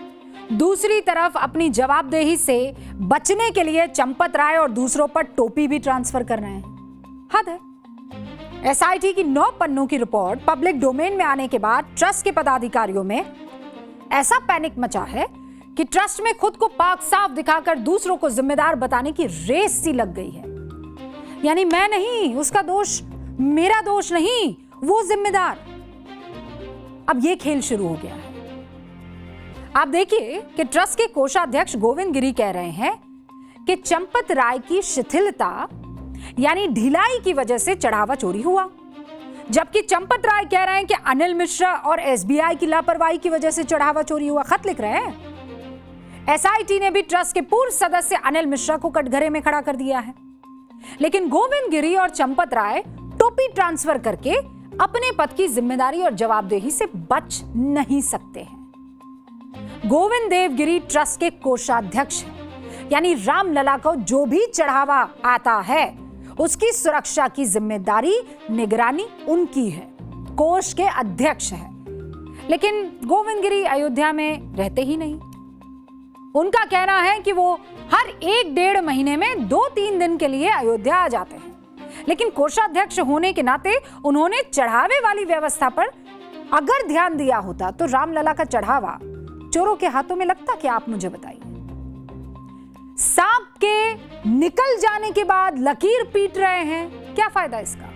दूसरी तरफ अपनी जवाबदेही से बचने के लिए चंपत राय और दूसरों पर टोपी भी ट्रांसफर कर रहे हैं। हद है। एसआईटी की 9 पन्नों की रिपोर्ट पब्लिक डोमेन में आने के बाद ट्रस्ट के पदाधिकारियों में ऐसा पैनिक मचा है कि ट्रस्ट में खुद को पाक साफ दिखाकर दूसरों को जिम्मेदार बताने की रेस सी लग गई है। यानी मैं नहीं, उसका दोष मेरा दोष नहीं, वो जिम्मेदार। अब ये खेल शुरू हो गया है। आप देखिए कि ट्रस्ट के कोषाध्यक्ष गोविंद गिरी कह रहे हैं कि चंपत राय की शिथिलता यानी ढिलाई की वजह से चढ़ावा चोरी हुआ, जबकि चंपत राय कह रहे हैं कि अनिल मिश्रा और एसबीआई की लापरवाही की वजह से चढ़ावा चोरी हुआ। खत लिख रहे हैं। एसआईटी ने भी ट्रस्ट के पूर्व सदस्य अनिल मिश्रा को कटघरे में खड़ा कर दिया है, लेकिन गोविंद गिरी और चंपत राय टोपी ट्रांसफर करके अपने पद की जिम्मेदारी और जवाबदेही से बच नहीं सकते हैं। गोविंद देवगिरी ट्रस्ट के कोषाध्यक्ष हैं, यानी रामलला को जो भी चढ़ावा आता है उसकी सुरक्षा की जिम्मेदारी, निगरानी उनकी है, कोष के अध्यक्ष है। लेकिन गोविंद गिरी अयोध्या में रहते ही नहीं। उनका कहना है कि वो हर 1-1.5 महीने में 2-3 दिन के लिए अयोध्या आ जाते हैं, लेकिन कोषाध्यक्ष होने के नाते उन्होंने चढ़ावे वाली व्यवस्था पर अगर ध्यान दिया होता तो रामलला का चढ़ावा चोरों के हाथों में लगता क्या? आप मुझे बताइए। सांप के निकल जाने के बाद लकीर पीट रहे हैं, क्या फायदा इसका?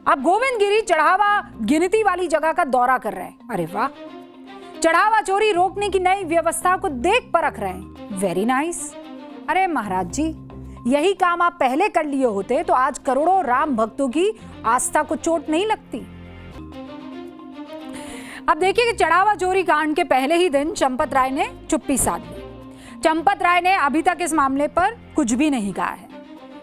अब गोविंद गिरी चढ़ावा गिनती वाली जगह का दौरा कर रहे हैं। अरे वाह, चढ़ावा चोरी रोकने की नई व्यवस्था को देख परख रहे हैं। Very nice. अरे महाराज जी, यही काम आप पहले कर लिए होते तो आज करोड़ों राम भक्तों की आस्था को चोट नहीं लगती। अब देखिए कि चढ़ावा चोरी कांड के पहले ही दिन चंपत राय ने चुप्पी साध ली। चंपत राय ने अभी तक इस मामले पर कुछ भी नहीं कहा है,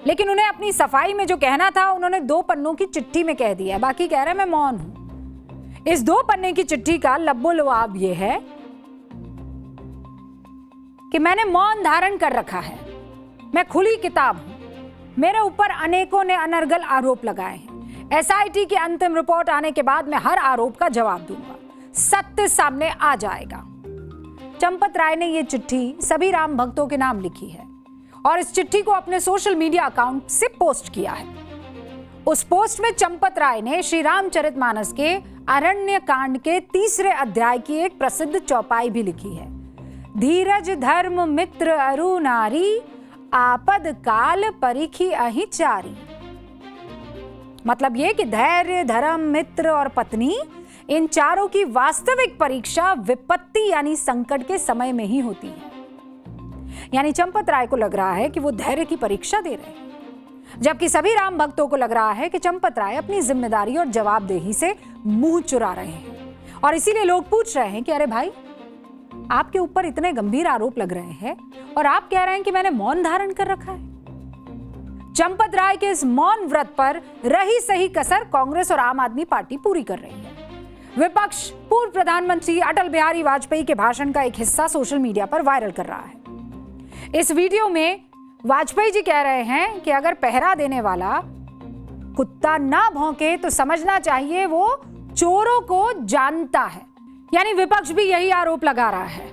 लेकिन उन्हें अपनी सफाई में जो कहना था उन्होंने 2 पन्नों की चिट्ठी में कह दिया है। बाकी कह रहे हैं मैं मौन हूं। इस 2 पन्ने की चिट्ठी का लब्बो लुआब यह है कि मैंने मौन धारण कर रखा है, मैं खुली किताब हूं, मेरे ऊपर अनेकों ने अनर्गल आरोप लगाए हैं। एसआईटी की अंतिम रिपोर्ट आने के बाद मैं हर आरोप का जवाब दूंगा, सत्य सामने आ जाएगा। चंपत राय ने यह चिट्ठी सभी राम भक्तों के नाम लिखी है और इस चिट्ठी को अपने सोशल मीडिया अकाउंट से पोस्ट किया है। उस पोस्ट में चंपत राय ने श्री रामचरितमानस के अरण्य कांड के 3रे अध्याय की एक प्रसिद्ध चौपाई भी लिखी है। धीरज धर्म मित्र अरु नारी, आपद काल परिखी अहि चारी। मतलब ये कि धैर्य, धर्म, मित्र और पत्नी, इन चारों की वास्तविक परीक्षा विपत्ति यानी संकट के समय में ही होती है। यानी चंपत राय को लग रहा है कि वो धैर्य की परीक्षा दे रहे हैं, जबकि सभी राम भक्तों को लग रहा है कि चंपत राय अपनी जिम्मेदारी और जवाबदेही से मुंह चुरा रहे हैं। और इसीलिए लोग पूछ रहे हैं कि अरे भाई, आपके ऊपर इतने गंभीर आरोप लग रहे हैं और आप कह रहे हैं कि मैंने मौन धारण कर रखा है। चंपत राय के इस मौन व्रत पर रही सही कसर कांग्रेस और आम आदमी पार्टी पूरी कर रही है। विपक्ष पूर्व प्रधानमंत्री अटल बिहारी वाजपेयी के भाषण का एक हिस्सा सोशल मीडिया पर वायरल कर रहा है। इस वीडियो में वाजपेयी जी कह रहे हैं कि अगर पहरा देने वाला कुत्ता ना भौंके तो समझना चाहिए वो चोरों को जानता है। यानी विपक्ष भी यही आरोप लगा रहा है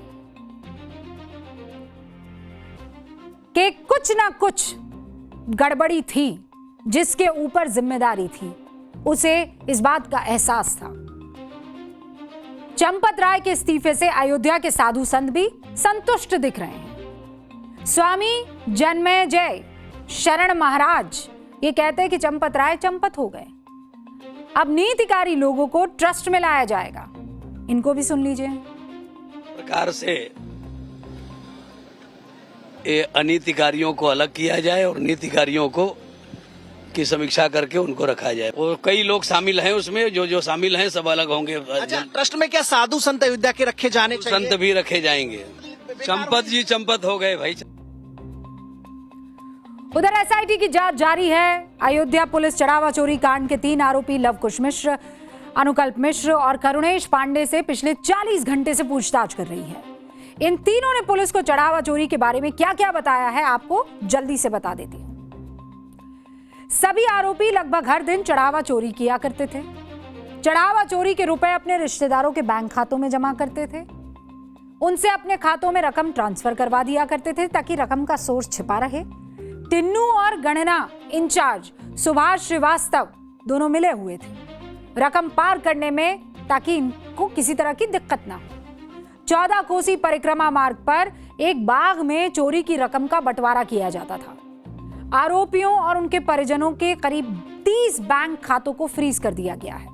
कि कुछ ना कुछ गड़बड़ी थी, जिसके ऊपर जिम्मेदारी थी, उसे इस बात का एहसास था। चंपत राय के इस्तीफे से अयोध्या के साधु संत भी संतुष्ट दिख रहे हैं। स्वामी जन्मेजय शरण महाराज ये कहते हैं कि चंपत राय चंपत हो गए। अब नीतिकारी लोगों को ट्रस्ट में लाया जाएगा। इनको भी सुन लीजिए। प्रकार से ये अनीतिकारियों को अलग किया जाए और नीतिकारियों को की समीक्षा करके उनको रखा जाए। और कई लोग शामिल हैं उसमें, जो शामिल हैं सब अलग होंगे। अच्छा, ट्रस्ट में क्या साधु संत अयोध्या के रखे जाने चाहिए? संत भी रखे जाएंगे। चंपत जी चंपत हो गए भाई। उधर एसआईटी की जांच जारी है। अयोध्या पुलिस चढ़ावा चोरी कांड के 3 आरोपी लवकुश मिश्र, अनुकल्प मिश्र और करुणेश पांडे से पिछले 40 घंटे से पूछताछ कर रही है। इन तीनों ने पुलिस को चढ़ावा चोरी के बारे में क्या क्या बताया है, आपको जल्दी से बता देती हूं। सभी आरोपी लगभग हर दिन चढ़ावा चोरी किया करते थे। चढ़ावा चोरी के रुपए अपने रिश्तेदारों के बैंक खातों में जमा करते थे। उनसे अपने खातों में रकम ट्रांसफर करवा दिया करते थे ताकि रकम का सोर्स छिपा रहे। टिन्नू और गणना इंचार्ज सुभाष श्रीवास्तव दोनों मिले हुए थे रकम पार करने में, ताकि इनको किसी तरह की दिक्कत ना हो। 14 कोसी परिक्रमा मार्ग पर एक बाग में चोरी की रकम का बंटवारा किया जाता था। आरोपियों और उनके परिजनों के करीब 30 बैंक खातों को फ्रीज कर दिया गया है।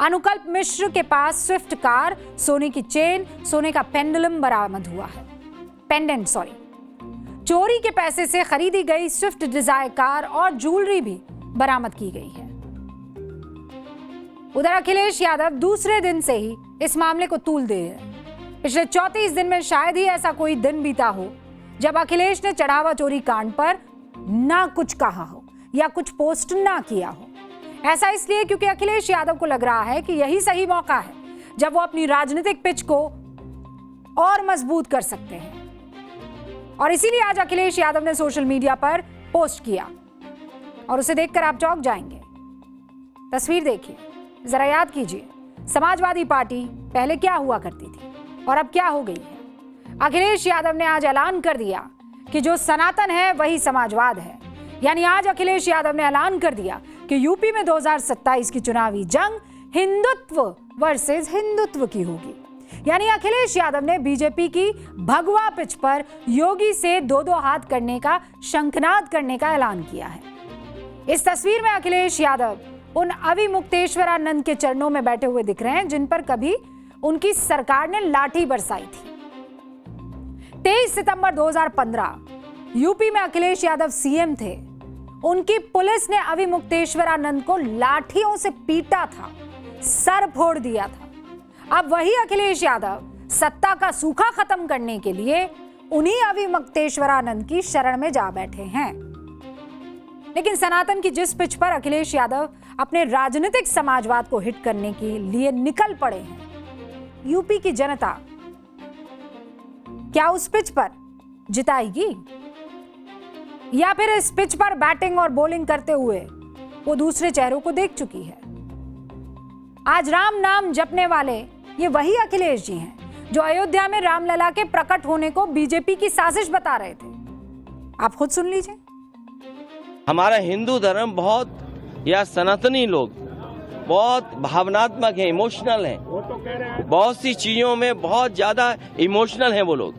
अनुकल्प मिश्र के पास स्विफ्ट कार, सोने की चेन, सोने का पेंडुलम बरामद हुआ है। पेंडेंट चोरी के पैसे से खरीदी गई स्विफ्ट डिजायर कार और ज्वेलरी भी बरामद की गई है। उधर अखिलेश यादव दूसरे दिन से ही इस मामले को तूल दे रहे हैं। पिछले 34 दिन में शायद ही ऐसा कोई दिन बीता हो जब अखिलेश ने चढ़ावा चोरी कांड पर ना कुछ कहा हो या कुछ पोस्ट ना किया हो। ऐसा इसलिए क्योंकि अखिलेश यादव को लग रहा है कि यही सही मौका है जब वो अपनी राजनीतिक पिच को और मजबूत कर सकते हैं। और इसीलिए आज अखिलेश यादव ने सोशल मीडिया पर पोस्ट किया और उसे देखकर आप चौंक जाएंगे। तस्वीर देखिए, जरा याद कीजिए, समाजवादी पार्टी पहले क्या हुआ करती थी और अब क्या हो गई है। अखिलेश यादव ने आज ऐलान कर दिया कि जो सनातन है वही समाजवाद है। यानी आज अखिलेश यादव ने ऐलान कर दिया कि यूपी में 2027 की चुनावी जंग हिंदुत्व वर्सेस हिंदुत्व की होगी। यानी अखिलेश यादव ने बीजेपी की भगवा पिच पर योगी से दो दो हाथ करने का, शंखनाद करने का ऐलान किया है। इस तस्वीर में अखिलेश यादव उन अविमुक्तेश्वरानंद के चरणों में बैठे हुए दिख रहे हैं जिन पर कभी उनकी सरकार ने लाठी बरसाई थी। 23 सितंबर 2015 यूपी में अखिलेश यादव सीएम थे। उनकी पुलिस ने अविमुक्तेश्वरानंद को लाठियों से पीटा था, सर फोड़ दिया था। अब वही अखिलेश यादव सत्ता का सूखा खत्म करने के लिए उन्हीं अविमुक्तेश्वरानंद की शरण में जा बैठे हैं। लेकिन सनातन की जिस पिच पर अखिलेश यादव अपने राजनीतिक समाजवाद को हिट करने के लिए निकल पड़े हैं, यूपी की जनता क्या उस पिच पर जिताएगी या फिर इस पिच पर बैटिंग और बॉलिंग करते हुए वो दूसरे चेहरों को देख चुकी है। आज राम नाम जपने वाले ये वही अखिलेश जी हैं जो अयोध्या में रामलला के प्रकट होने को बीजेपी की साजिश बता रहे थे। आप खुद सुन लीजिए। हमारा हिंदू धर्म बहुत, या सनातनी लोग बहुत भावनात्मक है, इमोशनल है। बहुत सी चीजों में बहुत ज्यादा इमोशनल है वो लोग।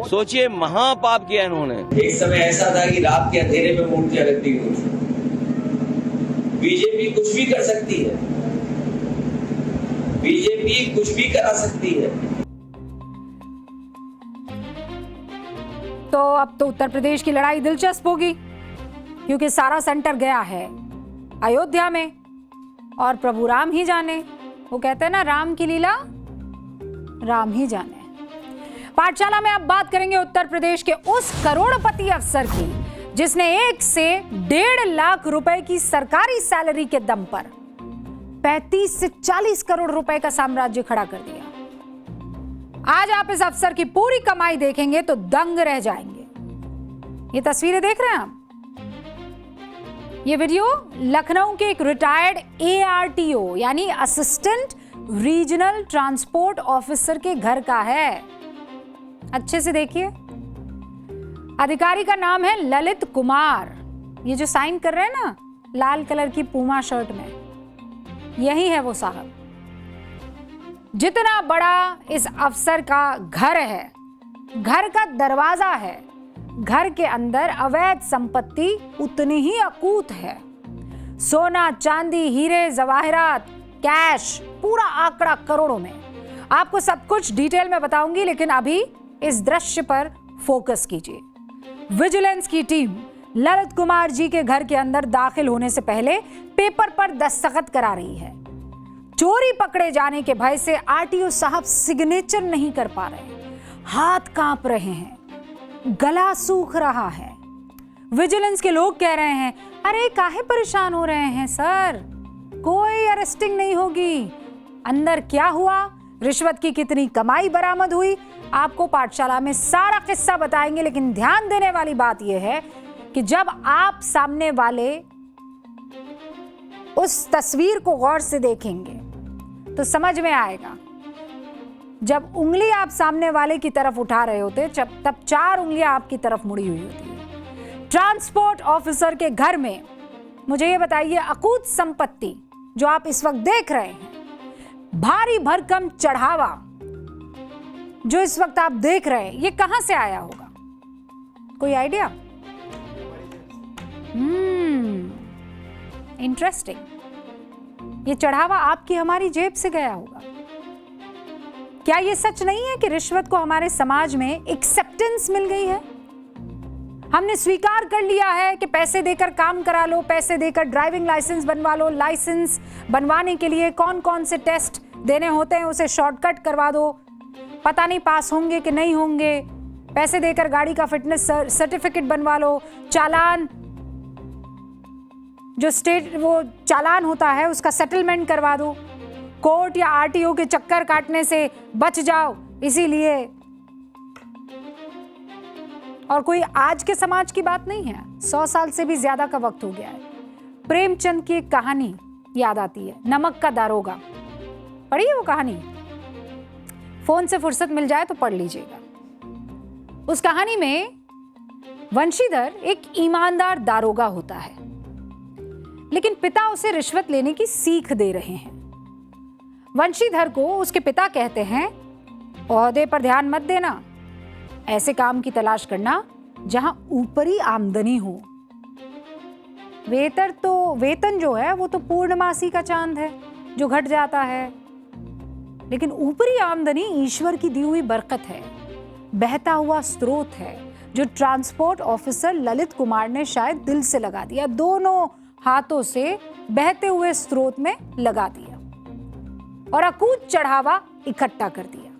सोचिए, महापाप किया इन्होंने। एक समय ऐसा था कि रात के अंधेरे में मूर्तियां लगती हुई थी। बीजेपी कुछ भी कर सकती है, बीजेपी कुछ भी करा सकती है। तो अब तो उत्तर प्रदेश की लड़ाई दिलचस्प होगी क्योंकि सारा सेंटर गया है अयोध्या में और प्रभु राम ही जाने, वो कहते हैं ना, राम की लीला राम ही जाने। पाठशाला में अब बात करेंगे उत्तर प्रदेश के उस करोड़पति अफसर की जिसने 1 से 1.5 लाख रुपए की सरकारी सैलरी के दम पर 35 से 40 करोड़ रुपए का साम्राज्य खड़ा कर दिया। आज आप इस अफसर की पूरी कमाई देखेंगे तो दंग रह जाएंगे। ये तस्वीरें देख रहे हैं आप। ये वीडियो लखनऊ के एक रिटायर्ड ARTO यानी असिस्टेंट रीजनल ट्रांसपोर्ट ऑफिसर के घर का है। अच्छे से देखिए। अधिकारी का नाम है ललित कुमार। ये जो साइन कर रहे हैं ना लाल कलर की पूमा शर्ट में, यही है वो साहब। जितना बड़ा इस अफसर का घर है, घर का दरवाजा है, घर के अंदर अवैध संपत्ति उतनी ही अकूत है। सोना, चांदी, हीरे, जवाहरात, कैश, पूरा आंकड़ा करोड़ों में। आपको सब कुछ डिटेल में बताऊंगी, लेकिन अभी इस दृश्य पर फोकस कीजिए। विजिलेंस की टीम ललित कुमार जी के घर के अंदर दाखिल होने से पहले पेपर पर दस्तखत करा रही है। चोरी पकड़े जाने के भय से RTO साहब सिग्नेचर नहीं कर पा रहे, हाथ कांप रहे हैं, गला सूख रहा है। विजिलेंस के लोग कह रहे हैं, अरे काहे परेशान हो रहे हैं सर, कोई अरेस्टिंग नहीं होगी। अंदर क्या हुआ, रिश्वत की कितनी कमाई बरामद हुई, आपको पाठशाला में सारा किस्सा बताएंगे। लेकिन ध्यान देने वाली बात यह है कि जब आप सामने वाले उस तस्वीर को गौर से देखेंगे तो समझ में आएगा। जब उंगली आप सामने वाले की तरफ उठा रहे होते तब 4 उंगलियां आपकी तरफ मुड़ी हुई होती है। ट्रांसपोर्ट ऑफिसर के घर में मुझे ये बताइए, अकूत संपत्ति जो आप इस वक्त देख रहे हैं, भारी भरकम चढ़ावा जो इस वक्त आप देख रहे हैं, ये कहां से आया होगा? कोई आइडिया? इंटरेस्टिंग। ये चढ़ावा आपकी हमारी जेब से गया होगा। क्या ये सच नहीं है कि रिश्वत को हमारे समाज में एक्सेप्टेंस मिल गई है? हमने स्वीकार कर लिया है कि पैसे देकर काम करा लो, पैसे देकर ड्राइविंग लाइसेंस बनवा लो, लाइसेंस बनवाने के लिए कौन कौन से टेस्ट देने होते हैं उसे शॉर्टकट करवा दो, पता नहीं पास होंगे कि नहीं होंगे, पैसे देकर गाड़ी का फिटनेस सर्टिफिकेट बनवा लो, चालान जो स्टेट वो चालान होता है उसका सेटलमेंट करवा दो, कोर्ट या RTO के चक्कर काटने से बच जाओ। इसीलिए और कोई आज के समाज की बात नहीं है, 100 साल से भी ज्यादा का वक्त हो गया है। प्रेमचंद की एक कहानी याद आती है, नमक का दारोगा। पढ़ी है वो कहानी? फोन से फुर्सत मिल जाए तो पढ़ लीजिएगा। उस कहानी में वंशीधर एक ईमानदार दारोगा होता है, लेकिन पिता उसे रिश्वत लेने की सीख दे रहे हैं। वंशीधर को उसके पिता कहते हैं, ओहदे पर ध्यान मत देना, ऐसे काम की तलाश करना जहां ऊपरी आमदनी हो। वेतन जो है वो तो पूर्णमासी का चांद है जो घट जाता है, लेकिन ऊपरी आमदनी ईश्वर की दी हुई बरकत है, बहता हुआ स्रोत है, जो ट्रांसपोर्ट ऑफिसर ललित कुमार ने शायद दिल से लगा दिया, दोनों हाथों से बहते हुए स्रोत में लगा दिया और अकूत चढ़ावा इकट्ठा कर दिया।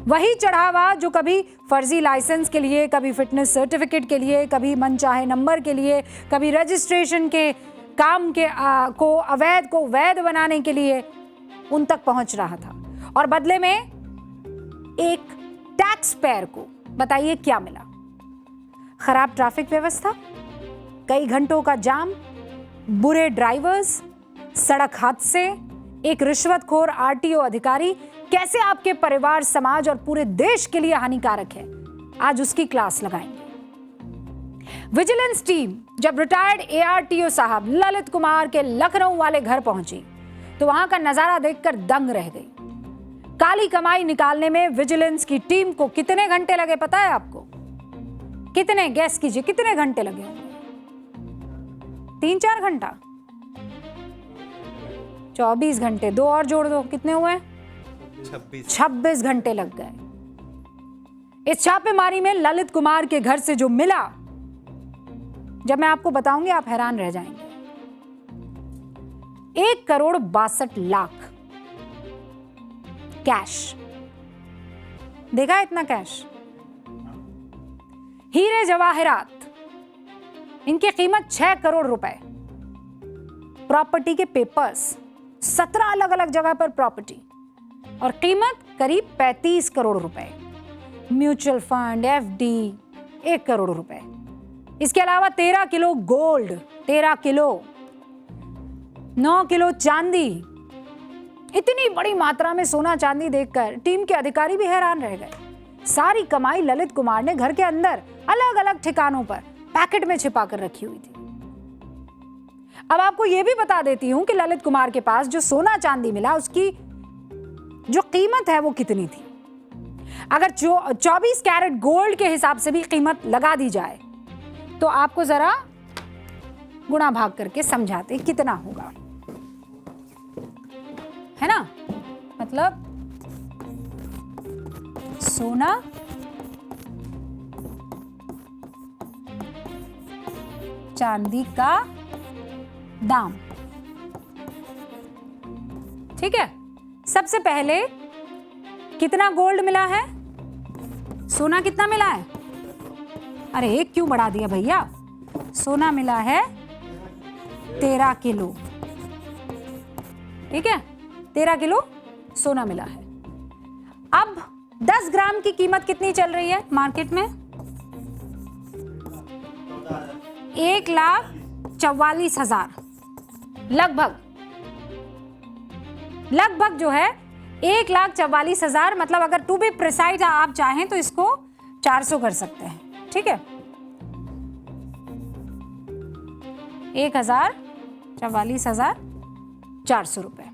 वही चढ़ावा जो कभी फर्जी लाइसेंस के लिए, कभी फिटनेस सर्टिफिकेट के लिए, कभी मनचाहे नंबर के लिए, कभी रजिस्ट्रेशन के काम के को अवैध को वैध बनाने के लिए उन तक पहुंच रहा था। और बदले में एक टैक्स पेयर को बताइए क्या मिला? खराब ट्रैफिक व्यवस्था, कई घंटों का जाम, बुरे ड्राइवर्स, सड़क हादसे, एक रिश्वतखोर आरटीओ अधिकारी कैसे आपके परिवार, समाज और पूरे देश के लिए हानिकारक है, आज उसकी क्लास लगाएंगे। विजिलेंस टीम जब रिटायर्ड एआरटीओ साहब ललित कुमार के लखनऊ वाले घर पहुंची तो वहां का नजारा देखकर दंग रह गई। काली कमाई निकालने में विजिलेंस की टीम को कितने घंटे लगे पता है आपको? कितने? गैस कीजिए, कितने घंटे लगे होंगे? 3-4 घंटा? 24 घंटे, 2 और जोड़ दो, कितने हुए? 26 घंटे लग गए। इस छापेमारी में ललित कुमार के घर से जो मिला, जब मैं आपको बताऊंगी आप हैरान रह जाएंगे। 1,62,00,000 कैश। देखा है इतना कैश? हीरे जवाहरात, इनकी कीमत 6 करोड़ रुपए। प्रॉपर्टी के पेपर्स, 17 अलग अलग जगह पर प्रॉपर्टी, और कीमत करीब 35 करोड़ रुपए। म्यूचुअल फंड, एफडी 1 करोड़ रुपए। इसके अलावा 13 किलो गोल्ड, 13 किलो, 9 किलो चांदी। इतनी बड़ी मात्रा में सोना चांदी देखकर टीम के अधिकारी भी हैरान रह गए। सारी कमाई ललित कुमार ने घर के अंदर अलग अलग ठिकानों पर पैकेट में छिपा कर रखी हुई थी। अब आपको यह भी बता देती हूं कि ललित कुमार के पास जो सोना चांदी मिला उसकी जो कीमत है वो कितनी थी। अगर 24 कैरेट गोल्ड के हिसाब से भी कीमत लगा दी जाए तो आपको जरा गुणा भाग करके समझाते कितना होगा, है ना? मतलब सोना चांदी का दाम, ठीक है। सबसे पहले कितना गोल्ड मिला है, सोना कितना मिला है? अरे एक क्यों बढ़ा दिया भैया? सोना मिला है 13 किलो, ठीक है, 13 किलो सोना मिला है। अब 10 ग्राम की कीमत कितनी चल रही है मार्केट में? 1,44,000 लगभग जो है 1,44,000। मतलब अगर टू बी प्रिसाइज आप चाहें तो इसको 400 कर सकते हैं, ठीक है। 1,44,400 रुपए।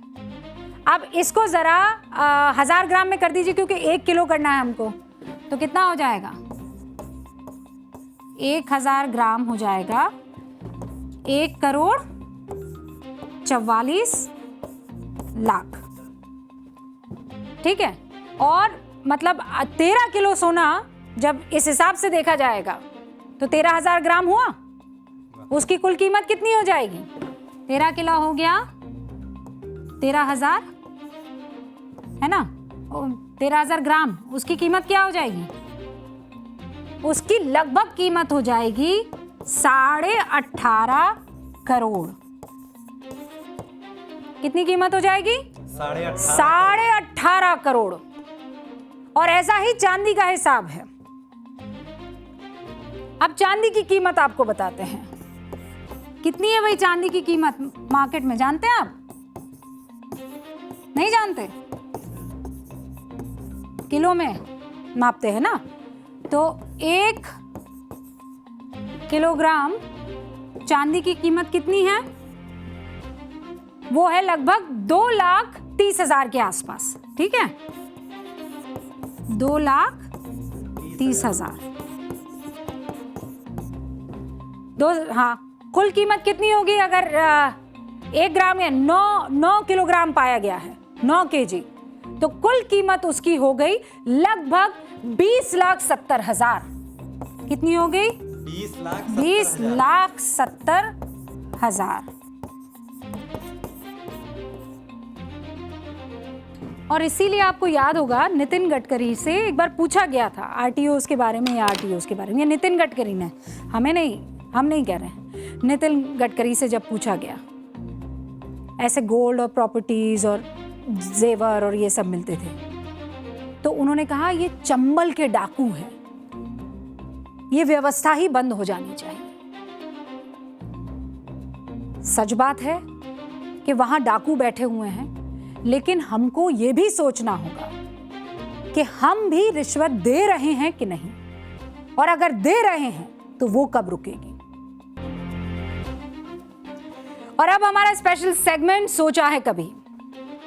अब इसको जरा 1000 ग्राम में कर दीजिए, क्योंकि 1 किलो करना है हमको, तो कितना हो जाएगा? 1000 ग्राम हो जाएगा 1,44,00,000, ठीक है। और मतलब 13 किलो सोना जब इस हिसाब से देखा जाएगा तो 13,000 ग्राम हुआ, उसकी कुल कीमत कितनी हो जाएगी? 13 किलो हो गया 13,000, है ना? 13,000 ग्राम, उसकी कीमत क्या हो जाएगी? उसकी लगभग कीमत हो जाएगी 18.5 करोड़। कितनी कीमत हो जाएगी? 18.5 करोड़। और ऐसा ही चांदी का हिसाब है। अब चांदी की कीमत आपको बताते हैं। कितनी है भाई चांदी की कीमत मार्केट में, जानते हैं आप? नहीं जानते? किलो में मापते हैं ना, तो 1 किलोग्राम चांदी की कीमत कितनी है? वो है लगभग 2,30,000 के आसपास। ठीक है, 2,30,000। हाँ, कुल कीमत कितनी होगी अगर 1 ग्राम या 9 किलोग्राम पाया गया है, 9 केजी, तो कुल कीमत उसकी हो गई लगभग 20,70,000। कितनी हो गई? 20,70,000। और इसीलिए आपको याद होगा नितिन गडकरी से एक बार पूछा गया था आरटीओस के बारे में या आरटीओस के बारे में। ये नितिन गडकरी ने, हमें नहीं, हम नहीं कह रहे हैं, नितिन गडकरी से जब पूछा गया ऐसे गोल्ड और प्रॉपर्टीज और जेवर और ये सब मिलते थे, तो उन्होंने कहा ये चंबल के डाकू हैं, ये व्यवस्था ही बंद हो जानी चाहिए। सच बात है कि वहां डाकू बैठे हुए हैं, लेकिन हमको ये भी सोचना होगा कि हम भी रिश्वत दे रहे हैं कि नहीं, और अगर दे रहे हैं तो वो कब रुकेगी। और अब हमारा स्पेशल सेगमेंट सोचा है कभी।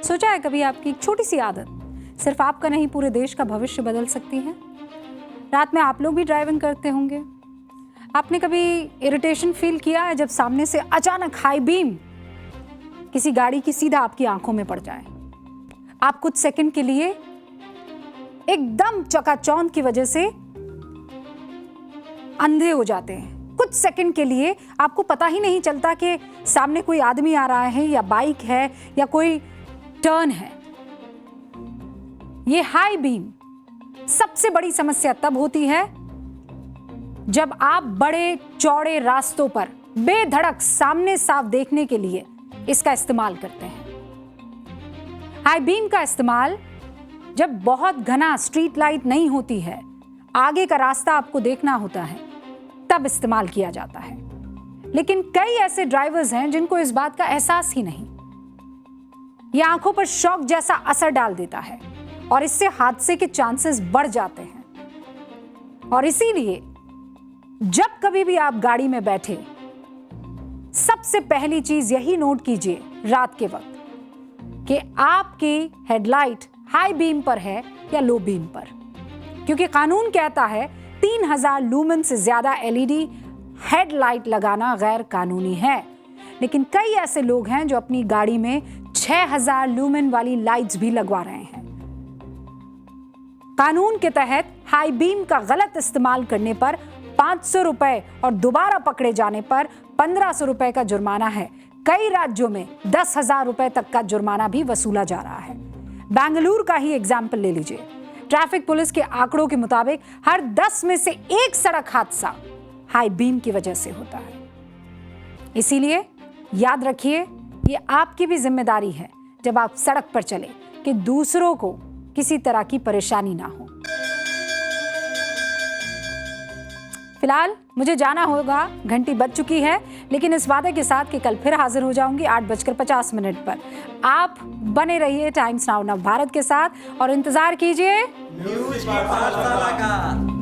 सोचा है कभी आपकी एक छोटी सी आदत सिर्फ आपका नहीं पूरे देश का भविष्य बदल सकती है। रात में आप लोग भी ड्राइविंग करते होंगे, आपने कभी इरिटेशन फील किया है जब सामने से अचानक हाई बीम किसी गाड़ी की सीधा आपकी आंखों में पड़ जाए? आप कुछ सेकंड के लिए एकदम चकाचौंध की वजह से अंधे हो जाते हैं। कुछ सेकंड के लिए आपको पता ही नहीं चलता कि सामने कोई आदमी आ रहा है या बाइक है या कोई टर्न है। ये हाई बीम सबसे बड़ी समस्या तब होती है जब आप बड़े चौड़े रास्तों पर बेधड़क सामने साफ देखने के लिए इसका इस्तेमाल करते हैं। हाई बीम का इस्तेमाल जब बहुत घना स्ट्रीट लाइट नहीं होती है, आगे का रास्ता आपको देखना होता है, तब इस्तेमाल किया जाता है। लेकिन कई ऐसे ड्राइवर्स हैं जिनको इस बात का एहसास ही नहीं। यह आंखों पर शॉक जैसा असर डाल देता है और इससे हादसे के चांसेस बढ़ जाते हैं। और इसीलिए जब कभी भी आप गाड़ी में बैठे, सबसे पहली चीज यही नोट कीजिए रात के वक्त कि आपकी हेडलाइट हाई बीम पर है या लो बीम पर, क्योंकि कानून कहता है 3,000 लूमेन से ज्यादा एलईडी हेडलाइट लगाना गैर कानूनी है। लेकिन कई ऐसे लोग हैं जो अपनी गाड़ी में 6,000 लूमेन वाली लाइट्स भी लगवा रहे हैं। कानून के तहत हाई बीम का गलत इस्तेमाल करने पर 500 रुपए और दोबारा पकड़े जाने पर 1,500 रुपए का जुर्माना है। कई राज्यों में 10,000 रुपए तक का जुर्माना भी वसूला जा रहा है। बेंगलुरु का ही एग्जाम्पल ले लीजिए। ट्रैफिक पुलिस के आंकड़ों के मुताबिक हर 10 में से 1 सड़क हादसा हाई बीम की वजह से होता है। इसीलिए याद रखिए, ये आपकी भी जिम्मेदारी है जब आप सड़क पर चले कि दूसरों को किसी तरह की परेशानी ना हो। फिलहाल मुझे जाना होगा, घंटी बज चुकी है, लेकिन इस वादे के साथ कि कल फिर हाजिर हो जाऊंगी 8:50 पर। आप बने रहिए टाइम्स नाउ नव भारत के साथ और इंतजार कीजिए न्यूज़ पाठशाला का।